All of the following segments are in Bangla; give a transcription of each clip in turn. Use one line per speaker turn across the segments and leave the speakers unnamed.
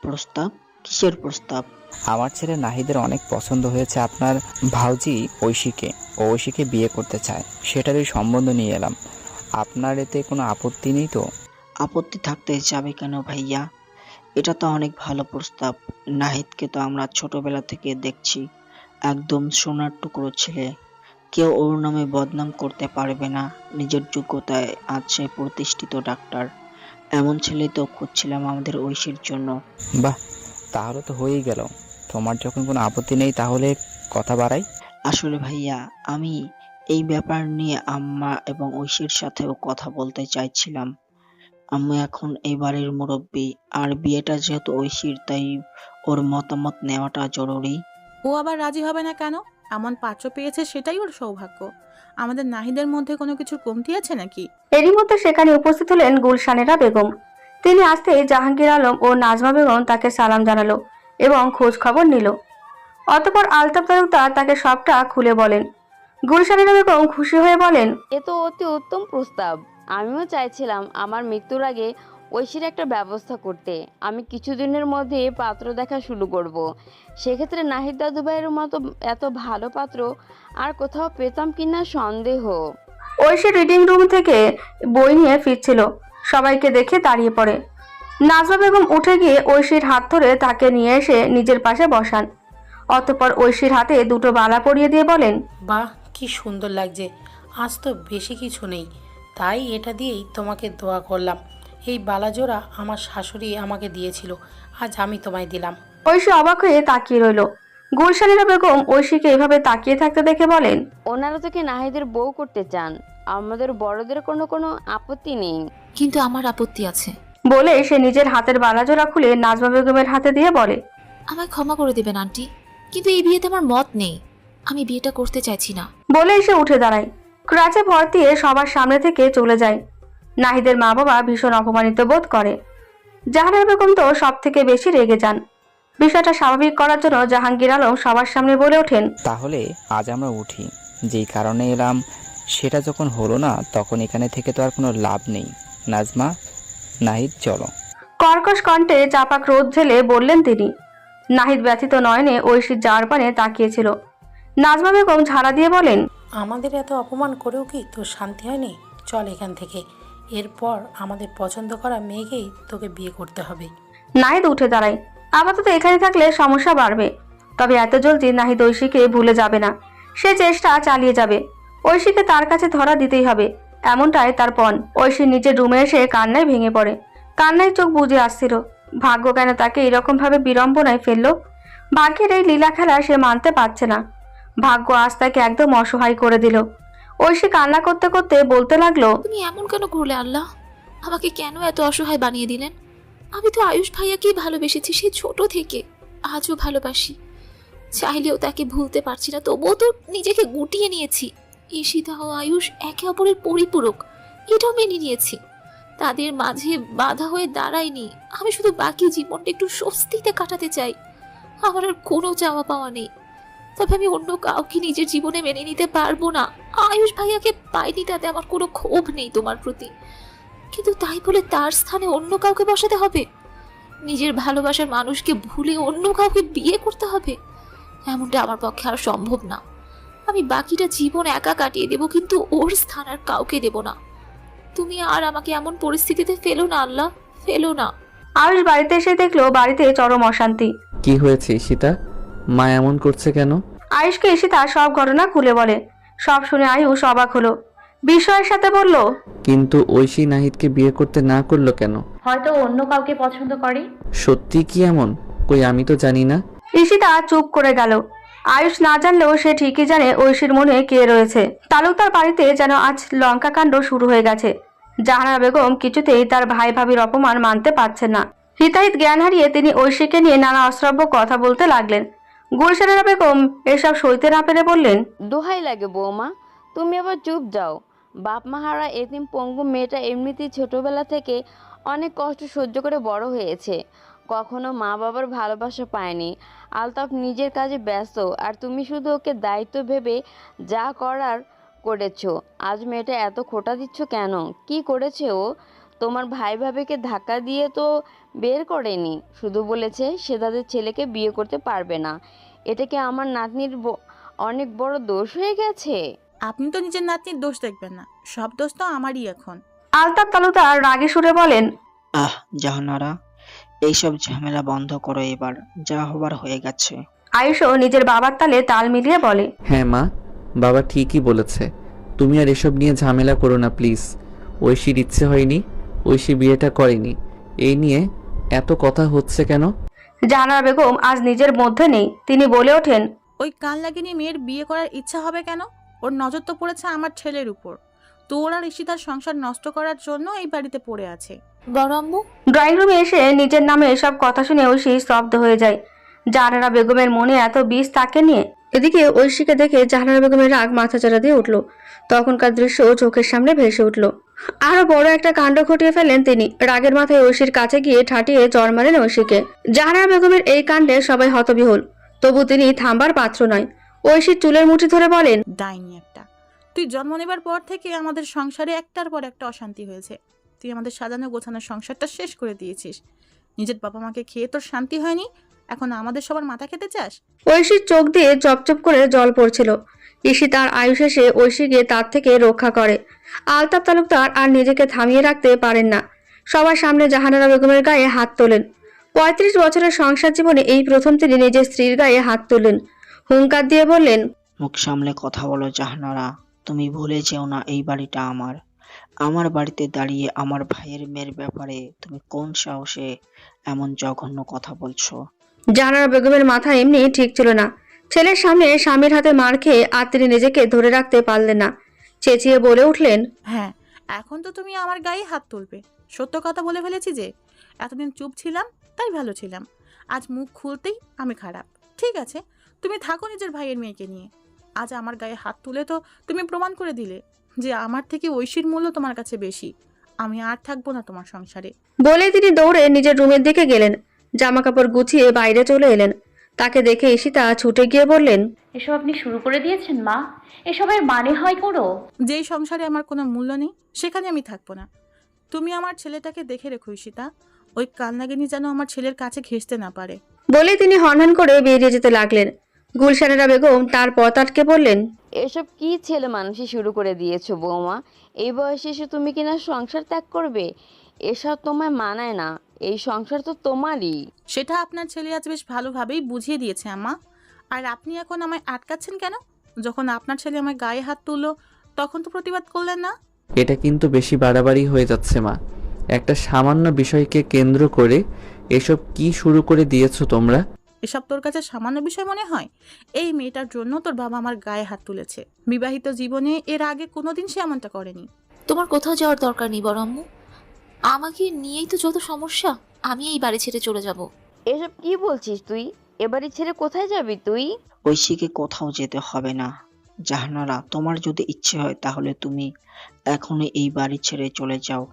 প্রস্তাব? কিসের প্রস্তাব?
আমার ছেলে নাহিদের অনেক পছন্দ হয়েছে আপনার ভাউজি ঐশীকে। ও ঐশীকে বিয়ে করতে চায়, সেটারই সম্বন্ধ নিয়ে এলাম। আপনার এতে কোনো আপত্তি নেই তো?
আপত্তি থাকতে যাবে কেন ভাইয়া? এটা তো অনেক ভালো প্রস্তাব। নাহিদকে তো আমরা ছোটবেলা থেকে দেখছি, একদম সোনার টুকরো ছেলে। কেউ ওর নামে বদনাম করতে পারবে না। নিজের যোগ্যতায় আছে প্রতিষ্ঠিত ডাক্তার। এমন ছেলে তো খুঁজছিলাম আমাদের ঐশীর জন্য।
বাহ, তাহলে তো হয়েই গেল। তোমার যখন কোনো আপত্তি নেই তাহলে কথা বাড়াই।
আসলে ভাইয়া, আমি এই ব্যাপার নিয়ে আম্মা এবং ঐশীর সাথেও কথা বলতে চাইছিলাম। আম্মু এখন এই বাড়ির মুরব্বি, আর বিয়েটা যেহেতু ঐশীর, তাই ওর মতামত নেওয়াটা জরুরি।
ও আবার রাজি হবে না কেন? এমন পাত্র পেয়েছে সেটাই ওর সৌভাগ্য। আমাদের নাহিদের মধ্যে কোনো কিছুর কমতি আছে নাকি?
এরই মধ্যে সেখানে উপস্থিত হলেন গুলশানেরা বেগম। তিনি আসতেই জাহাঙ্গীর আলম ও নাজমা বেগম তাকে সালাম জানালো এবং খোঁজ খবর নিল। অতঃপর আলতাফ তালুকদার তাকে সবটা খুলে বলেন। গুলশানেরা বেগম খুশি হয়ে বলেন,
এ তো অতি উত্তম প্রস্তাব। আমিও চাইছিলাম আমার মৃত্যুর আগে ঐশীর একটা ব্যবস্থা করতে। আমি কিছুদিনের মধ্যে পাত্র দেখা শুরু করব। সেক্ষেত্রে নাহিদ দাদু ভাইয়ের মতো এত ভালো পাত্র আর কোথাও পেতাম কিনা সন্দেহ।
ঐশী রিডিং রুম থেকে বই নিয়ে ফিরছিল। সবাইকে দেখে দাঁড়িয়ে পড়ে। নাজমা বেগম উঠে গিয়ে ঐশীর হাত ধরে তাকে নিয়ে এসে নিজের পাশে বসান। অতঃপর ঐশীর হাতে দুটো বালা পরিয়ে দিয়ে বলেন,
বাহ, কি সুন্দর লাগছে। আজ তো বেশি কিছু নেই, তাই এটা দিয়েই তোমাকে দোয়া করলাম। এই বালাজোড়া আমার শাশুড়ি আমাকে দিয়েছিল, আজ আমি তোমায় দিলাম।
ঐশী অবাক হয়ে তাকিয়ে রইল। গুলশানেরা বেগম ঐশীকে এভাবে তাকিয়ে থাকতে দেখে বলেন,
ওনারা তোকে নাহিদের বউ করতে চান। আমাদের বড়দের কোনো কোনো আপত্তি নেই।
কিন্তু আমার আপত্তি আছে।
বলে সে নিজের হাতের বালাজোড়া খুলে নাজমা বেগমের হাতে দিয়ে বলে,
আমায় ক্ষমা করে দেবেন আন্টি, কিন্তু এই বিয়েতে আমার মত নেই। আমি বিয়েটা করতে চাইছি না।
বলে সে উঠে দাঁড়ায়। ক্রাচে ভর দিয়ে সবার সামনে থেকে চলে যায়। নাহিদের মা বাবা ভীষণ অপমানিত বোধ করে। জাহানারা বেগম তো সব থেকে বেশি রেগে যান। বিষয়টা স্বাভাবিক করার জন্য জাহাঙ্গীর আলম সবার সামনে বলে ওঠেন,
তাহলে আজ আমরা উঠি। যেই কারণে এলাম সেটা যখন হলো না, তখন এখানে থেকে তো আর কোনো লাভ নেই। নাজমা, নাহিদ, চলো।
কর্কশ কণ্ঠে চাপা ক্রোধ ঝেলে বললেন তিনি। নাহিদ ব্যথিত নয়নে ঐশীর যাওয়ার পানে তাকিয়েছিল। নাজমা বেগম ঝাড়া দিয়ে বলেন,
আমাদের এত অপমান করেও কি তোর শান্তি হয়নি? চল এখান থেকে। এরপর আমাদের পছন্দ করা মেয়েকেই তোকে বিয়ে করতে হবে।
নাহিদ উঠে দাঁড়ায়। আপাতত এখানে থাকলে সমস্যা বাড়বে, তবে এত জলদি নাহিদ ঐশীকে ভুলে যাবে না। সে চেষ্টা চালিয়ে যাবে। ঐশীকে তার কাছে ধরা দিতেই হবে, এমনটাই তার পণ। ঐশী নিজের রুমে এসে কান্নায় ভেঙে পড়ে। কান্নায় চোখ বুজে আসছিল। ভাগ্য কেন তাকে এরকম ভাবে বিড়ম্বনায় ফেললো? ভাগ্যের এই লীলা খেলা সে মানতে পারছে না। ভাগ্য আজ তাকে একদম অসহায় করে দিল। ঐশী কান্না করতে করতে বলতে লাগলো,
তুমি এমন কেন করলে আল্লাহ? আমাকে কেন এত অসহায় বানিয়ে দিলেন? আমি তো আয়ুষ ভাইয়াকেই ভালোবেসেছি সেই ছোট থেকে, আজও ভালোবাসি। চাইলেও তাকে ভুলতে পারছি না, তবুও তো নিজেকে গুটিয়ে নিয়েছি। ঈশিতা ও আয়ুষ একে অপরের পরিপূরক, এটাও মেনে নিয়েছি। তাদের মাঝে বাধা হয়ে দাঁড়ায়নি। আমি শুধু বাকি জীবনটা একটু স্বস্তিতে কাটাতে চাই। আমার আর কোনো চাওয়া পাওয়া নেই। তবে আমি অন্য কাউকে নিজের জীবনে মেনে নিতে পারবো না। আয়ুষ ভাইয়াকে পাইনি তাতে আমার কোনো ক্ষোভ নেই তোমার প্রতি, কিন্তু তাই বলে তার স্থানে অন্য কাউকে বসাতে হবে? নিজের ভালোবাসার মানুষকে ভুলে অন্য কাউকে বিয়ে করতে হবে? এমনটা আমার পক্ষে আর সম্ভব না। আমি বাকিটা জীবন একা কাটিয়ে দেব, কিন্তু ওর স্থান আর কাউকে দেব না। তুমি আর আমাকে এমন পরিস্থিতিতে ফেলো না আল্লাহ, ফেলো না।
আয়ুষ বাড়িতে এসে দেখলো বাড়িতে চরম অশান্তি।
কি হয়েছে ঈশিতা? মা এমন করছে কেন?
আয়ুষকে ঈশিতা সব ঘটনা খুলে বলে। সব শুনে আয়ুষ অবাক হলো। বিস্ময়ের সাথে বলল,
কিন্তু ঐশী নাহিদকে বিয়ে করতে না করলো কেন?
হয়তো অন্য কাউকে পছন্দ করে।
সত্যি কি এমন? কই আমি তো জানি না।
ঈশিতা চুপ করে গেল। আয়ুষ না জানলেও সে ঠিকই জানে ঐশীর মনে কে রয়েছে। তালুকদার বাড়িতে যেন আজ লঙ্কা কাণ্ড শুরু হয়ে গেছে। জাহানারা বেগম কিছুতেই তার ভাই ভাবির অপমান মানতে পারছেন না। হিতাহিত জ্ঞান হারিয়ে তিনি ঐশীকে নিয়ে নানা অশ্রাব্য কথা বলতে লাগলেন। গুলশানেরা বেগম এসব সইতে না পেরে বললেন,
দোহাই লাগে বৌমা, তুমি আবার চুপ যাও। বাপ মা হারা এতিম পঙ্গু মেয়েটা এমনিতেই ছোটবেলা থেকে অনেক কষ্ট সহ্য করে বড় হয়েছে, কখনো মা বাবার ভালোবাসা পায়নি। আলতাফ নিজের কাজে ব্যস্ত, আর তুমি শুধু ওকে দায়িত্ব ভেবে যা করার করেছো। আজ মেয়েটা এত খোঁটা দিচ্ছ কেন? কি করেছে ও? তোমার ভাই ভাবিকে ধাক্কা দিয়ে তো বের করেনি, শুধু বলেছে সে তাদের ছেলেকে বিয়ে করতে পারবে না। এটা কি আমার নাতনির অনেক বড় দোষ হয়ে গেছে?
আপনি তো নিজের নাতনির দোষ দেখবেন না, সব দোষ তো আমারই এখন।
আলতাফ তালুকদার রাগে সুরে বলেন,
জাহানারা, এইসব ঝামেলা বন্ধ করো এবার, যা হবার হয়ে গেছে।
আয়ুষও নিজের বাবার তালে তাল মিলিয়ে বলে,
হ্যাঁ মা, বাবা ঠিকই বলেছে। তুমি আর এসব নিয়ে ঝামেলা করো না প্লিজ। ঐশীর ইচ্ছে হয়নি, ঐশী বিয়েটা করেনি, এই নিয়ে এত কথা হচ্ছে কেন?
জাহানারা বেগম আজ নিজের মধ্যে নেই। তিনি বলে ওঠেন,
ওই কান লাগিনি মেয়ের বিয়ে করার ইচ্ছা হবে কেন? ওর নজর তো পড়েছে আমার ছেলের উপর। তোর আর ঈশিতার সংসার নষ্ট করার জন্য এই বাড়িতে পড়ে আছে।
বড় আম্মু,
ড্রয়িং রুমে এসে নিজের নামে এসব কথা শুনে ঐশী স্তব্ধ হয়ে যায়। জাহানারা বেগমের মনে এত বিষ তাকে নিয়ে। এদিকে ঐশীকে দেখে জাহানারা বেগমের রাগ মাথাচাড়া দিয়ে উঠল। তখনকার দৃশ্য চোখের সামনে ভেসে উঠল। আরো বড় একটা কাণ্ড ঘটিয়ে ফেলেন তিনি। রাগের মাথায় ঐশীর কাছে গিয়ে ঠাটিয়ে জ্বর মারেন ঐশীকে। জাহানারা বেগমের এই কাণ্ডে সবাই হতবিহ্বল, তবু তিনি থামবার পাত্র নয়। ঐশীর চুলের মুঠি ধরে বলেন,
ডাইনি একটা! তুই জন্ম নেবার পর থেকে আমাদের সংসারে একটার পর একটা অশান্তি হয়েছে। তুই আমাদের সাজানো গোছানো সংসারটা শেষ করে দিয়েছিস। নিজের বাবা মাকে খেয়ে তোর শান্তি হয়নি, এখন আমাদের সবার মাথা খেতে চাস?
ঐশীর চোখ দিয়ে চপচপ করে জল পড়ছিল। ঈশিতা আর আয়ুষ এসে ঐশীকে তার থেকে রক্ষা করে। আলতাফ তালুকদার আর নিজেকে থামিয়ে রাখতে পারেন না। সবার সামনে জাহানারা বেগমের গায়ে হাত তোলেন। ৩৫ বছরের সংসার জীবনে এই প্রথম তিনি নিজের স্ত্রীর গায়ে হাত তোলেন। হুঙ্কার দিয়ে বললেন,
মুখ সামলে কথা বলো জাহানারা। তুমি ভুলে যেও না এই বাড়িটা আমার। আমার বাড়িতে দাঁড়িয়ে আমার ভাইয়ের মেয়ের ব্যাপারে তুমি কোন সাহসে এমন জঘন্য কথা বলছো?
জাহানারা বেগমের মাথা এমনি ঠিক ছিল না। ছেলের সামনে স্বামীর হাতে মার খেয়ে আর তিনি নিজেকে ধরে রাখতে পারলেন না। চেঁচিয়ে বলে উঠলেন,
হ্যাঁ, এখন তো তুমি আমার গায়ে হাত তুলবে। সত্য কথা বলে ফেলেছি যে এতদিন চুপ ছিলাম, তাই ভালো ছিলাম। আজ মুখ খুলতেই আমি খারাপ। ঠিক আছে, তুমি থাকো নিজের ভাইয়ের মেয়েকে নিয়ে। আজ আমার গায়ে হাত তুলে তো তুমি প্রমাণ করে দিলে যে আমার থেকে ঐশীর মূল্য তোমার কাছে বেশি। আমি আর থাকবো না তোমার সংসারে।
বলে তিনি দৌড়ে নিজের রুমের দিকে গেলেন। জামা কাপড় গুছিয়ে বাইরে চলে এলেন। তাকে দেখে ঈশিতা ছুটে গিয়ে বললেন,
এসব আপনি শুরু করে দিয়েছেন মা? এসবের মানে হয় কোনো?
যেই সংসারে আমার কোনো মূল্য নেই সেখানে আমি থাকবো না। তুমি আমার ছেলেটাকে দেখে রেখো ঈশিতা, ওই কান্নাগিনি যেন আমার ছেলের কাছে ঘেঁষতে না পারে।
বলে তিনি হনহন করে বেরিয়ে যেতে লাগলেন। গুলশানেরা বেগম তার পথ আটকে বললেন,
এসব কি ছেলে মানুষই শুরু করে দিয়েছো বৌমা? এই বয়সে এসে তুমি কিনা সংসার ত্যাগ করবে? এসব তোমায় মানায় না। এই সংসার তো তোমারই।
সেটা আপনার ছেলে আজ বেশ ভালোভাবেই বুঝিয়ে দিয়েছে আম্মা। আর আপনি এখন আমায় আটকাচ্ছেন কেন? যখন আপনার ছেলে আমায় গায়ে হাত তুললো তখন তো প্রতিবাদ করলেন না।
এটা কিন্তু বেশি বাড়াবাড়ি হয়ে যাচ্ছে মা। একটা সামান্য বিষয়কে কেন্দ্র করে এসব কি শুরু করে দিয়েছো তোমরা?
এসব তোর কাছে সামান্য বিষয় মনে হয়? এই মেয়েটার জন্য তোর বাবা আমার গায়ে হাত তুলেছে। বিবাহিত জীবনে এর আগে কোনোদিন সে এমনটা করেনি।
তোমার কোথাও যাওয়ার দরকার নেই বড় আম্মু। আমাকে নিয়েই তো যত সমস্যা। আমি এই বাড়ি ছেড়ে চলে যাব।
এসব কি বলছিস তুই? এবারে ছেড়ে কোথায় যাবি তুই?
ঐশীকে কোথাও যেতে হবে না। জাহানারা, তোমার যদি ইচ্ছে হয় তাহলে তুমি এখনই এই বাড়ি ছেড়ে চলে যাও।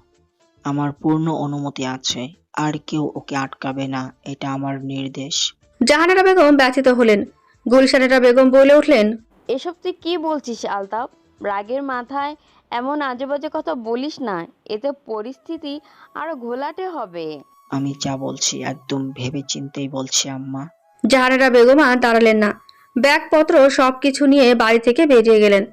আমার পূর্ণ অনুমতি আছে, আর কেউ ওকে আটকাবে না, এটা আমার নির্দেশ।
জাহানারা বেগম ব্যথিত হলেন। গুলশানেরা বেগম বলে উঠলেন,
এসব তুই কি বলছিস আলতাফ? রাগের মাথায় এমন আজে বাজে কথা বলিস না, এতে পরিস্থিতি আরো ঘোলাটে হবে।
আমি যা বলছি একদম ভেবে চিন্তেই বলছি আম্মা।
জাহানারা বেগম আর দাঁড়ালেন না। ব্যাগপত্র সবকিছু নিয়ে বাড়ি থেকে বেরিয়ে গেলেন।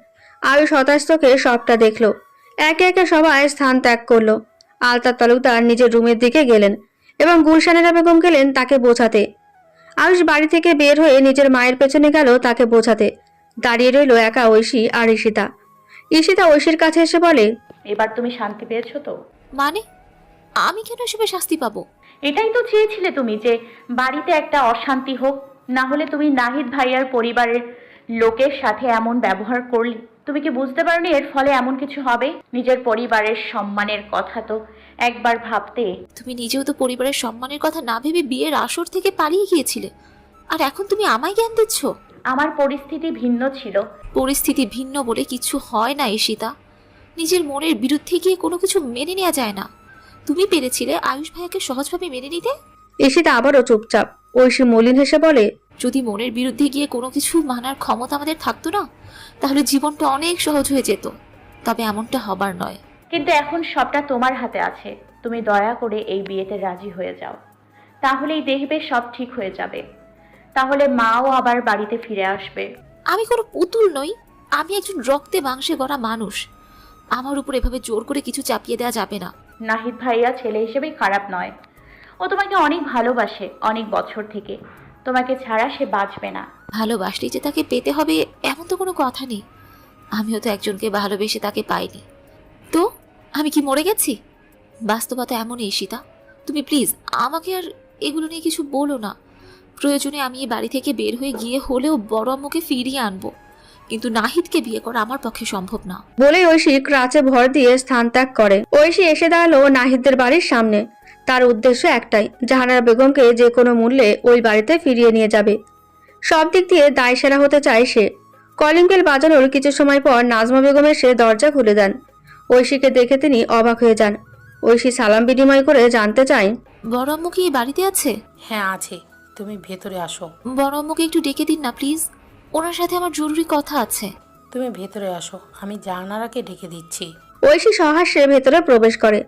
আয়ুষ হতাশ চোখে সবটা দেখলো। একে একে সবাই স্থান ত্যাগ করলো। আলতাফ তালুকদার নিজের রুমের দিকে গেলেন এবং গুলশানেরা বেগম গেলেন তাকে বোঝাতে। আয়ুষ বাড়ি থেকে বের হয়ে নিজের মায়ের পেছনে গেল তাকে বোঝাতে। দাঁড়িয়ে রইল একা ঐশী আর ঈশিতা। ঈশিতা ঐশীর কাছে এসে বলে,
এবার তুমি শান্তি পেয়েছো তো?
মানে আমি কেন এসবে শাস্তি পাবো?
এটাই তো চেয়েছিলে তুমি, যে বাড়িতে একটা অশান্তি হোক। না হলে তুমি নাহিদ ভাইয়ার পরিবারের লোকের সাথে এমন ব্যবহার করলে। তুমি কি বুঝতে পারোনি এর ফলে এমন কিছু হবে? নিজের পরিবারের সম্মানের কথা তো একবার ভাবতে।
তুমি নিজেও তো পরিবারের সম্মানের কথা না ভেবে বিয়ের আসর থেকে পালিয়ে গিয়েছিলে, আর এখন তুমি আমায় জ্ঞান দিচ্ছ?
আমার পরিস্থিতি ভিন্ন ছিল।
পরিস্থিতি ভিন্ন বলে কিছু হয় না ঈশিতা। নিজের মনের বিরুদ্ধে গিয়ে কোনো কিছু মেনে নেওয়া যায় না। তুমি পেরেছিলে আয়ুষ ভাইয়াকে সহজভাবে মেনে নিতে।
ঈশিতা আবারও চুপচাপ। ঐশী মলিন হেসে বলে,
যদি মনের বিরুদ্ধে গিয়ে কোনো কিছু মানার ক্ষমতা আমাদের থাকতো না, তাহলে জীবনটা অনেক সহজ হয়ে যেত। তবে এমনটা হবার নয়।
কিন্তু এখন সবটা তোমার হাতে আছে। তুমি দয়া করে এই বিয়েতে রাজি হয়ে যাও, তাহলেই দেখবে সব ঠিক হয়ে যাবে। তাহলে মাও আবার বাড়িতে ফিরে আসবে।
আমি কোনো পুতুল নই, আমি একজন রক্তে মাংসে গড়া মানুষ। আমার উপর এভাবে জোর করে কিছু চাপিয়ে দেওয়া যাবে না।
নাহিদ ভাইয়া ছেলে হিসেবেই খারাপ নয়, ও তোমাকে অনেক ভালোবাসে, অনেক বছর থেকে। তোমাকে ছাড়া সে বাঁচবে না।
ভালোবাসলেই যে তাকে পেতে হবে এমন তো কোনো কথা নেই। আমিও তো একজনকে ভালোবেসে তাকে পাইনি। তো আমি কি মরে গেছি? বাস্তবতা এমনই ঈশিতা। তুমি প্লিজ আমাকে আর এগুলো নিয়ে কিছু বলো না। প্রয়োজনে আমি এই বাড়ি থেকে বের হয়ে গিয়ে হলেও বড় আম্মুকে ফিরিয়ে আনবো, কিন্তু নাহিদকে বিয়ে করা আমার পক্ষে সম্ভব না।
বলে ঐশী ক্রাচে ভর দিয়ে স্থান ত্যাগ করে। ঐশী এসে দাঁড়ালো নাহিদদের বাড়ির সামনে। তার উদ্দেশ্য একটাই, জাহানারা বেগমকে যে কোনো মূল্যে ওই বাড়িতে ফিরিয়ে নিয়ে যাবে। সব দিক দিয়ে দায়সারা হতে চায় সে। কলিং বেল বাজানোর কিছু সময় পর নাজমা বেগম এসে দরজা খুলে দেন। ঐশীকে দেখে তিনি অবাক হয়ে যান। ঐশী সালাম বিনিময় করে জানতে চায়,
বড় আম্মু কি এই বাড়িতে আছে?
হ্যাঁ আছে, তুমি ভেতরে আসো।
বড় আম্মুকে একটু ডেকে দিন না প্লিজ, ওনার সাথে আমার জরুরি কথা আছে।
তুমি ভেতরে আসো, আমি জাহানারাকে ডেকে দিচ্ছি।
ঐশী সহাস্যে ভেতরে প্রবেশ করে।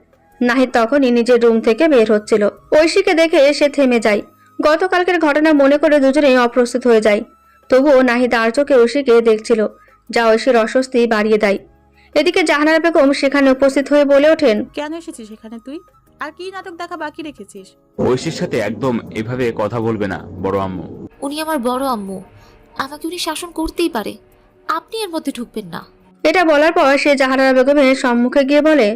নাহিদ তখনই নিজের রুম থেকে বের হচ্ছিল। ঐশীকে দেখে সে থেমে যায়। গতকালকের ঘটনা মনে করে দুজনেই অপ্রস্তুত হয়ে যায়। তবুও নাহিদ আর চোখে ঐশীকে দেখছিল, যা ঐশীর অস্বস্তি বাড়িয়ে দেয়। এদিকে জাহানারা বেগম সেখানে উপস্থিত হয়ে বলে ওঠেন,
কেন এসেছিস এখানে তুই? আর কি নাটক দেখা বাকি রেখেছিস?
ঐশীর সাথে একদম এভাবে কথা বলবে না বড় আম্মু।
উনি আমার বড় আম্মু, আমাকে উনি শাসন করতেই পারে, আপনি এর মধ্যে ঢুকবেন না।
এটা বলার পর সে জাহানারা বেগমের সম্মুখে গিয়ে বলে,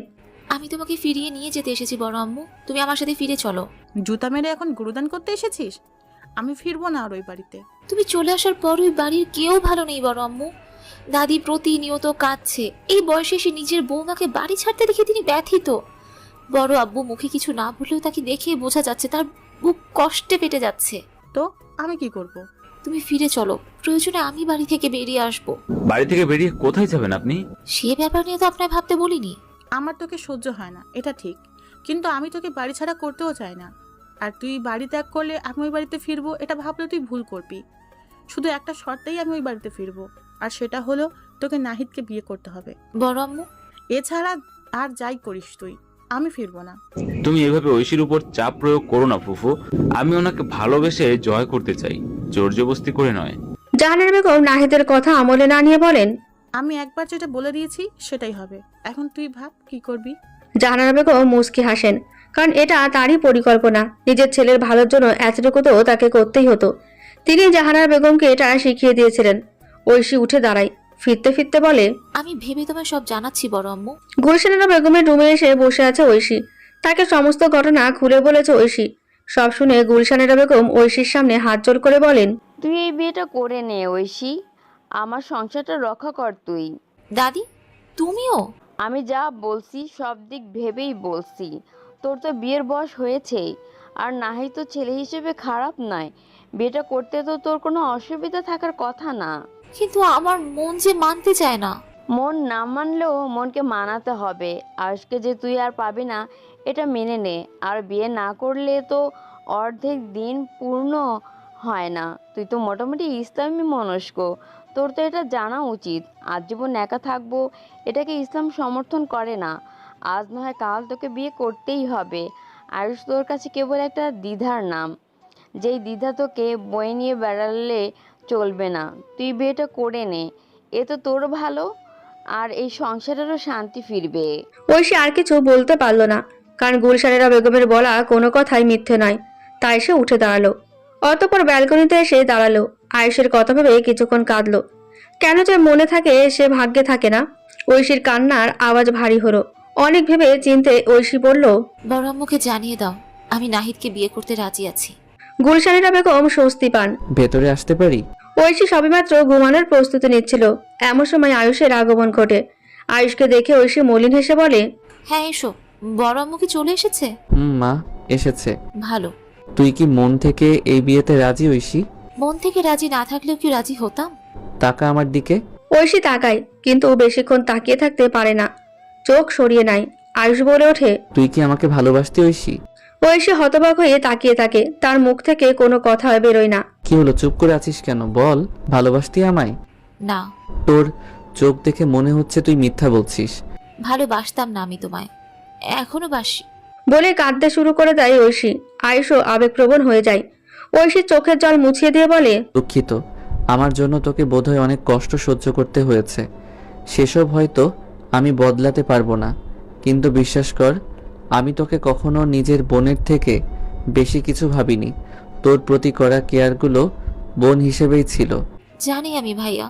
আমি তোমাকে ফিরিয়ে নিয়ে যেতে এসেছি বড় আম্মু, তুমি আমার সাথে ফিরে চলো।
জুতা মেরে এখন গুরুদান করতে এসেছিস? আমি ফিরবো না আর ওই বাড়িতে।
তুমি চলে আসার পর ওই বাড়ির কেউ ভালো নেই বড় আম্মু। দাদি প্রতিনিয়ত কাঁদছে। এই বয়সে এসে নিজের বৌমাকে বাড়ি ছাড়তে দেখে তিনি ব্যথিত। বড় আব্বু মুখে কিছু না বললেও তাকে দেখে বোঝা যাচ্ছে তার বুক কষ্টে ফেটে যাচ্ছে।
তো আমি কি করব?
তুমি ফিরে চলো, প্রয়োজনে আমি বাড়ি থেকে বেরিয়ে আসবো।
বাড়ি থেকে বেরিয়ে কোথায় যাবেন আপনি?
সে ব্যাপার নিয়ে তো আপনার ভাবতে বলিনি।
আমার তোকে সহ্য হয় না, এটা ঠিক, কিন্তু আমি তোকে বাড়ি ছাড়া করতেও চাই না। আর তুই বাড়ি ত্যাগ করলে আমি ওই বাড়িতে ফিরবো, এটা ভাবলে তুই ভুল করবি। শুধু একটা শর্তেই আমি ওই বাড়িতে ফিরবো, আর সেটা হলো তোকে নাহিদকে বিয়ে করতে হবে।
বড় আম্মু,
এছাড়া আর যাই করিস তুই, আমি ফিরবো না।
তুমি এভাবে ঐশীর উপর চাপ প্রয়োগ করো না ফুফু। আমি ওনাকে ভালোবেসে জয় করতে চাই, জোর জবরদস্তি করে নয়।
জাহানারা বেগম নাহিদের কথা আমলে না নিয়ে বলেন,
আমি একবার যেটা বলে দিয়েছি সেটাই হবে, এখন তুই ভাব কি করবি।
জাহানারা বেগম মুচকি হাসেন, কারণ এটা তারই পরিকল্পনা। নিজের ছেলের ভালোর জন্য এতটুকু তো তাকে করতেই হতো। তিনি জাহানারা বেগমকে এটা শিখিয়ে দিয়েছিলেন। ঐশী উঠে দাঁড়ায়, ফিরতে ফিরতে বলে,
আমি ভেবে তোমায় সব জানাচ্ছি বড় আম্মু।
গুলশানেরা বেগমের রুমে এসে বসে আছে ঐশী। তাকে সমস্ত ঘটনা খুলে বলেছে ঐশী। সব শুনে গুলশানেরা বেগম ঐশীর সামনে হাত জোর করে বলেন,
তুই এই বিয়েটা করে নে ঐশী, আমার সংসারটা রক্ষা কর তুই।
দাদি তুমিও?
আমি যা বলছি সব দিক ভেবেই বলছি। তোর তো বিয়ের বয়স হয়েছেই, আর নাহিদ তো ছেলে হিসেবে খারাপ নয়। বিয়েটা করতে তো তোর কোনো অসুবিধা থাকার কথা না।
কিন্তু আমার মন যে মানতে চায় না।
মন না মানলেও মনকে মানাতে হবে। আজকে যে তুই আর পাবি না এটা মেনে নে। আর বিয়ে না করলে তো অর্ধেক দিন পূর্ণ হয় না। তুই তো মোটামুটি ইসলামী মনস্ক, তোর তো এটা জানা উচিত। আজীবন একা থাকবো এটাকে ইসলাম সমর্থন করে না। আজ নয় কাল তোকে বিয়ে করতেই হবে। আয়ুষ তোর কাছে কেবল একটা দ্বিধার নাম, যেই দ্বিধা তোকে বয়ে নিয়ে বেড়ালে চলবে না। তুই বিয়েটা করে নে, এ তো তোর ভালো, আর এই সংসারেরও শান্তি ফিরবে।
ঐশী আর কিছু বলতে পারল না, কারণ গুলশানেরা বেগমের বলা কোনো কথাই মিথ্যে নয়। তাই সে উঠে দাঁড়ালো। অতঃপর ব্যালকনিতে এসে দাঁড়ালো। আয়ুষের কথা ভেবে কিছুক্ষণ কাঁদলো। কেন যে মনে থাকে সে ভাগ্যে থাকে না। ঐশীর কান্নার আওয়াজ ভারী হলো। অনেক ভেবে চিনতে ঐশী বলল,
বড় আম্মুকে জানিয়ে দাও আমি নাহিদকে বিয়ে করতে রাজি আছি।
গুলশানেরা বেগম স্বস্তি পান।
ভেতরে আসতে পারি?
ঐশী সবেমাত্র ঘুমানোর প্রস্তুতি নিচ্ছিল, এমন সময় আয়ুষের আগমন ঘটে। আয়ুষকে দেখে ঐশী মলিন হেসে বলে,
হ্যাঁ এসো। বড় আম্মু কি চলে এসেছে?
মা এসেছে।
ভালো।
তুই কি মন থেকে এই বিয়েতে রাজি ঐশী?
মন থেকে রাজি না থাকলেও কি রাজি হতাম?
তাকা আমার দিকে।
ঐশী তাকায়, কিন্তু বেশিক্ষণ তাকিয়ে থাকতে পারে না, চোখ সরিয়ে নেয়। আয়ুষ বলে ওঠে,
তুই কি আমাকে ভালোবাসতি ঐশী?
ঐশী হতবাক হয়ে তাকিয়ে থাকে। তার মুখ থেকে কোনো কথা বেরোয় না।
কি হলো, চুপ করে আছিস কেন? বল, ভালোবাসতি আমায়?
না।
তোর চোখ দেখে মনে হচ্ছে তুই মিথ্যা বলছিস।
ভালোবাসতাম না আমি তোমায়, এখনো বাসি।
বলে কাঁদতে শুরু করে দেয় ঐশী। আয়ুষও আবেগপ্রবণ হয়ে যায়। ঐশী চোখের জল মুছিয়ে দিয়ে বলে,
দুঃখিত, আমার জন্য তোকে বোধহয় অনেক কষ্ট সহ্য করতে হয়েছে। সেসব হয়তো আমি বদলাতে পারবো না, কিন্তু বিশ্বাস কর, আমি তোকে কখনো নিজের বোনের থেকে বেশি কিছু ভাবিনি। তোর প্রতি করা কেয়ারগুলো বোন হিসেবেই ছিল।
জানি আমি ভাইয়া,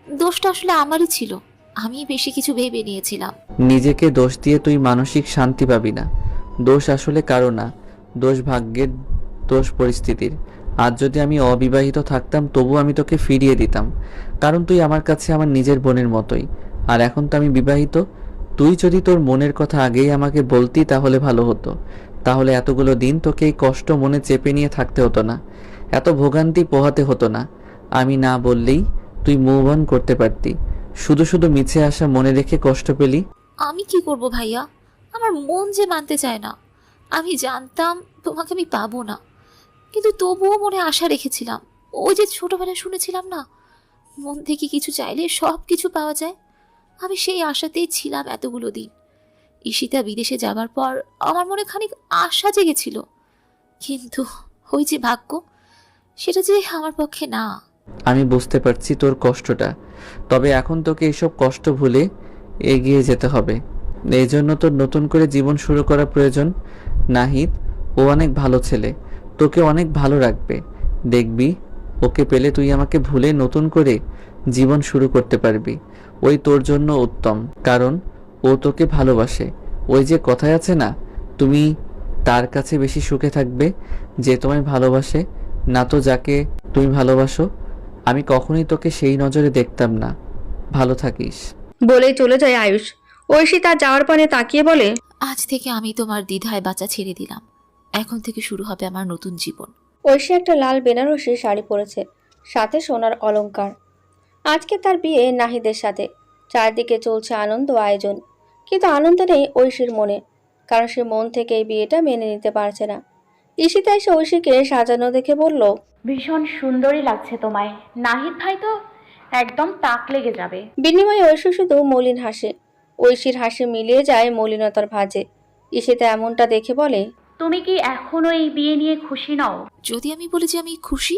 দোষটা আসলে আমারই ছিল, আমি বেশি কিছু ভেবে নিয়েছিলাম।
নিজেকে দোষ দিয়ে তুই মানসিক শান্তি পাবি না। দোষ আসলে কারো না, দোষ ভাগ্যের, দোষ পরিস্থিতির। আজ যদি আমি অবিবাহিত থাকতাম তবু আমি তোকে ফিরিয়ে দিতাম, কারণ তুই আমার কাছে আমার নিজের বোনের মতোই। আর এখন তো আমি বিবাহিত। তুই যদি তোর মনের কথা আগেই আমাকে বলতি তাহলে ভালো হতো। তাহলে এতগুলো দিন তোকে এই কষ্ট মনে চেপে নিয়ে থাকতে হতো না, এত ভোগান্তি পোহাতে হতো না। আমি না বললেই তুই মুভ অন করতে পারতি। শুধু শুধু মিছে আসা মনে রেখে কষ্ট পেলি।
আমি কি করব ভাইয়া, আমার মন যে মানতে চায় না। আমি জানতাম তোমাকে আমি পাবো না, কিন্তু তবুও মনে আশা রেখেছিলাম। ওই যে ছোটবেলায় শুনেছিলাম না, মন থেকে কিছু চাইলে সব কিছু পাওয়া যায়। আমি সেই আশাতেই ছিলাম এতগুলো দিন। ঈশিতা বিদেশে যাবার পর আমার মনে খানিক আশা জেগেছিল, কিন্তু ওই যে ভাগ্য, সেটা যে আমার পক্ষে না।
আমি বুঝতে পারছি তোর কষ্টটা, তবে এখন তোকে এসব কষ্ট ভুলে এগিয়ে যেতে হবে। এই জন্য তোর নতুন করে জীবন শুরু করা প্রয়োজন। নাহিদ ও অনেক ভালো ছেলে, তোকে অনেক ভালো রাখবে। দেখবি ওকে পেলে তুই আমাকে ভুলে নতুন করে জীবন শুরু করতে পারবি। ওই তোর জন্য উত্তম, কারণ ও তোকে ভালোবাসে। ওই যে কথায় আছে না, তুমি তার কাছে বেশি সুখে থাকবে যে তোমায় ভালোবাসে, না তো যাকে তুমি ভালোবাসো। আমি কখনোই তোকে সেই নজরে দেখতাম না। ভালো থাকিস।
বলেই চলে যায় আয়ুষ। ঐশী তার যাওয়ার পানে তাকিয়ে বলে,
আজ থেকে আমি তোমার দ্বিধায় বাঁচা ছেড়ে দিলাম। এখন থেকে শুরু হবে আমার নতুন জীবন।
ঐশী একটা লাল বেনারসি শাড়ি পরেছে, সাথে সোনার অলংকার। আজকে তার বিয়ে নাহিদের সাথে। চারদিকে চলছে আনন্দ আয়োজন, কিন্তু আনন্দ নেই ঐশীর মনে, কারণ সে মন থেকে এই বিয়েটা মেনে নিতে পারছে না। ঈশিতা এসে ঐশীকে সাজানো দেখে বলল,
ভীষণ সুন্দরী লাগছে তোমায়। নাহিদ ভাই তো একদম তাক লেগে যাবে।
বিনিময়ে ঐশী শুধু মলিন হাসে। ঐশীর হাসি মিলিয়ে যায় মলিনতার ভাঁজে। ঈশিতা এমনটা দেখে বলে,
তুমি কি এখনো এই বিয়ে নিয়ে খুশি নও?
যদি আমি বলি যে আমি খুশি,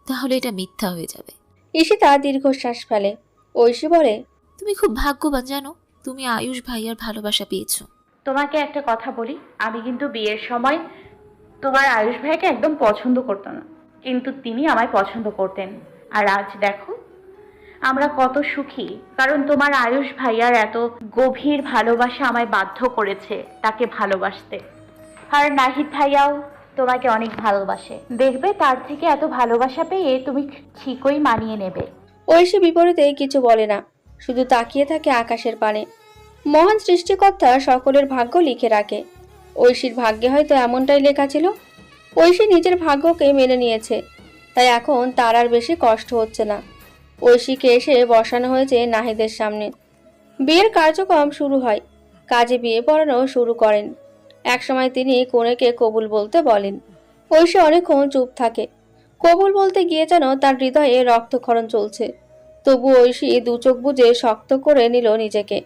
তাহলে এটা মিথ্যা হয়ে যাবে।
ঈশিতা দীর্ঘশ্বাস ফেলে। ঐশী বলে,
তুমি খুব ভাগ্যবান জানো, তুমি আয়ুষ ভাইয়ার ভালোবাসা পেয়েছো।
তোমাকে একটা কথা বলি, আমি কিন্তু বিয়ের সময় তোমার আয়ুষ ভাইকে একদম পছন্দ করতাম না, কিন্তু তিনি আমায় পছন্দ করতেন। আর আজ দেখো আমরা কত সুখী, কারণ তোমার আয়ুষ ভাইয়ার এত গভীর ভালোবাসা আমায় বাধ্য করেছে তাকে ভালোবাসতে। আর নাহিদ ভাইয়াও তোমাকে অনেক ভালোবাসে, দেখবে তার থেকে এত ভালোবাসা পেয়ে তুমি ঠিকই মানিয়ে নেবে।
ঐশী বিপরীতে কিছু বলে না, শুধু তাকিয়ে থাকে আকাশের পানে। মহান সৃষ্টিকর্তা সকলের ভাগ্য লিখে রাখে। ঐশীর ভাগ্যে হয়তো এমনটাই লেখা ছিল। ঐশী নিজের ভাগ্যকে মেনে নিয়েছে, তাই এখন তার আর বেশি কষ্ট হচ্ছে না। ঐশীকে এসে বসানো হয়েছে নাহিদের সামনে। বিয়ের কার্যক্রম শুরু হয়। কাজে বিয়ে পড়ানো শুরু করেন। একসময় তিনি কনেকে কবুল বলতে বলেন। ঐশী অনেকক্ষণ চুপ থাকে। কবুল বলতে গিয়ে যেন তার হৃদয়ে রক্তক্ষরণ চলছে। তবু ঐশী দু চোখ বুজে শক্ত করে নিল নিজেকে।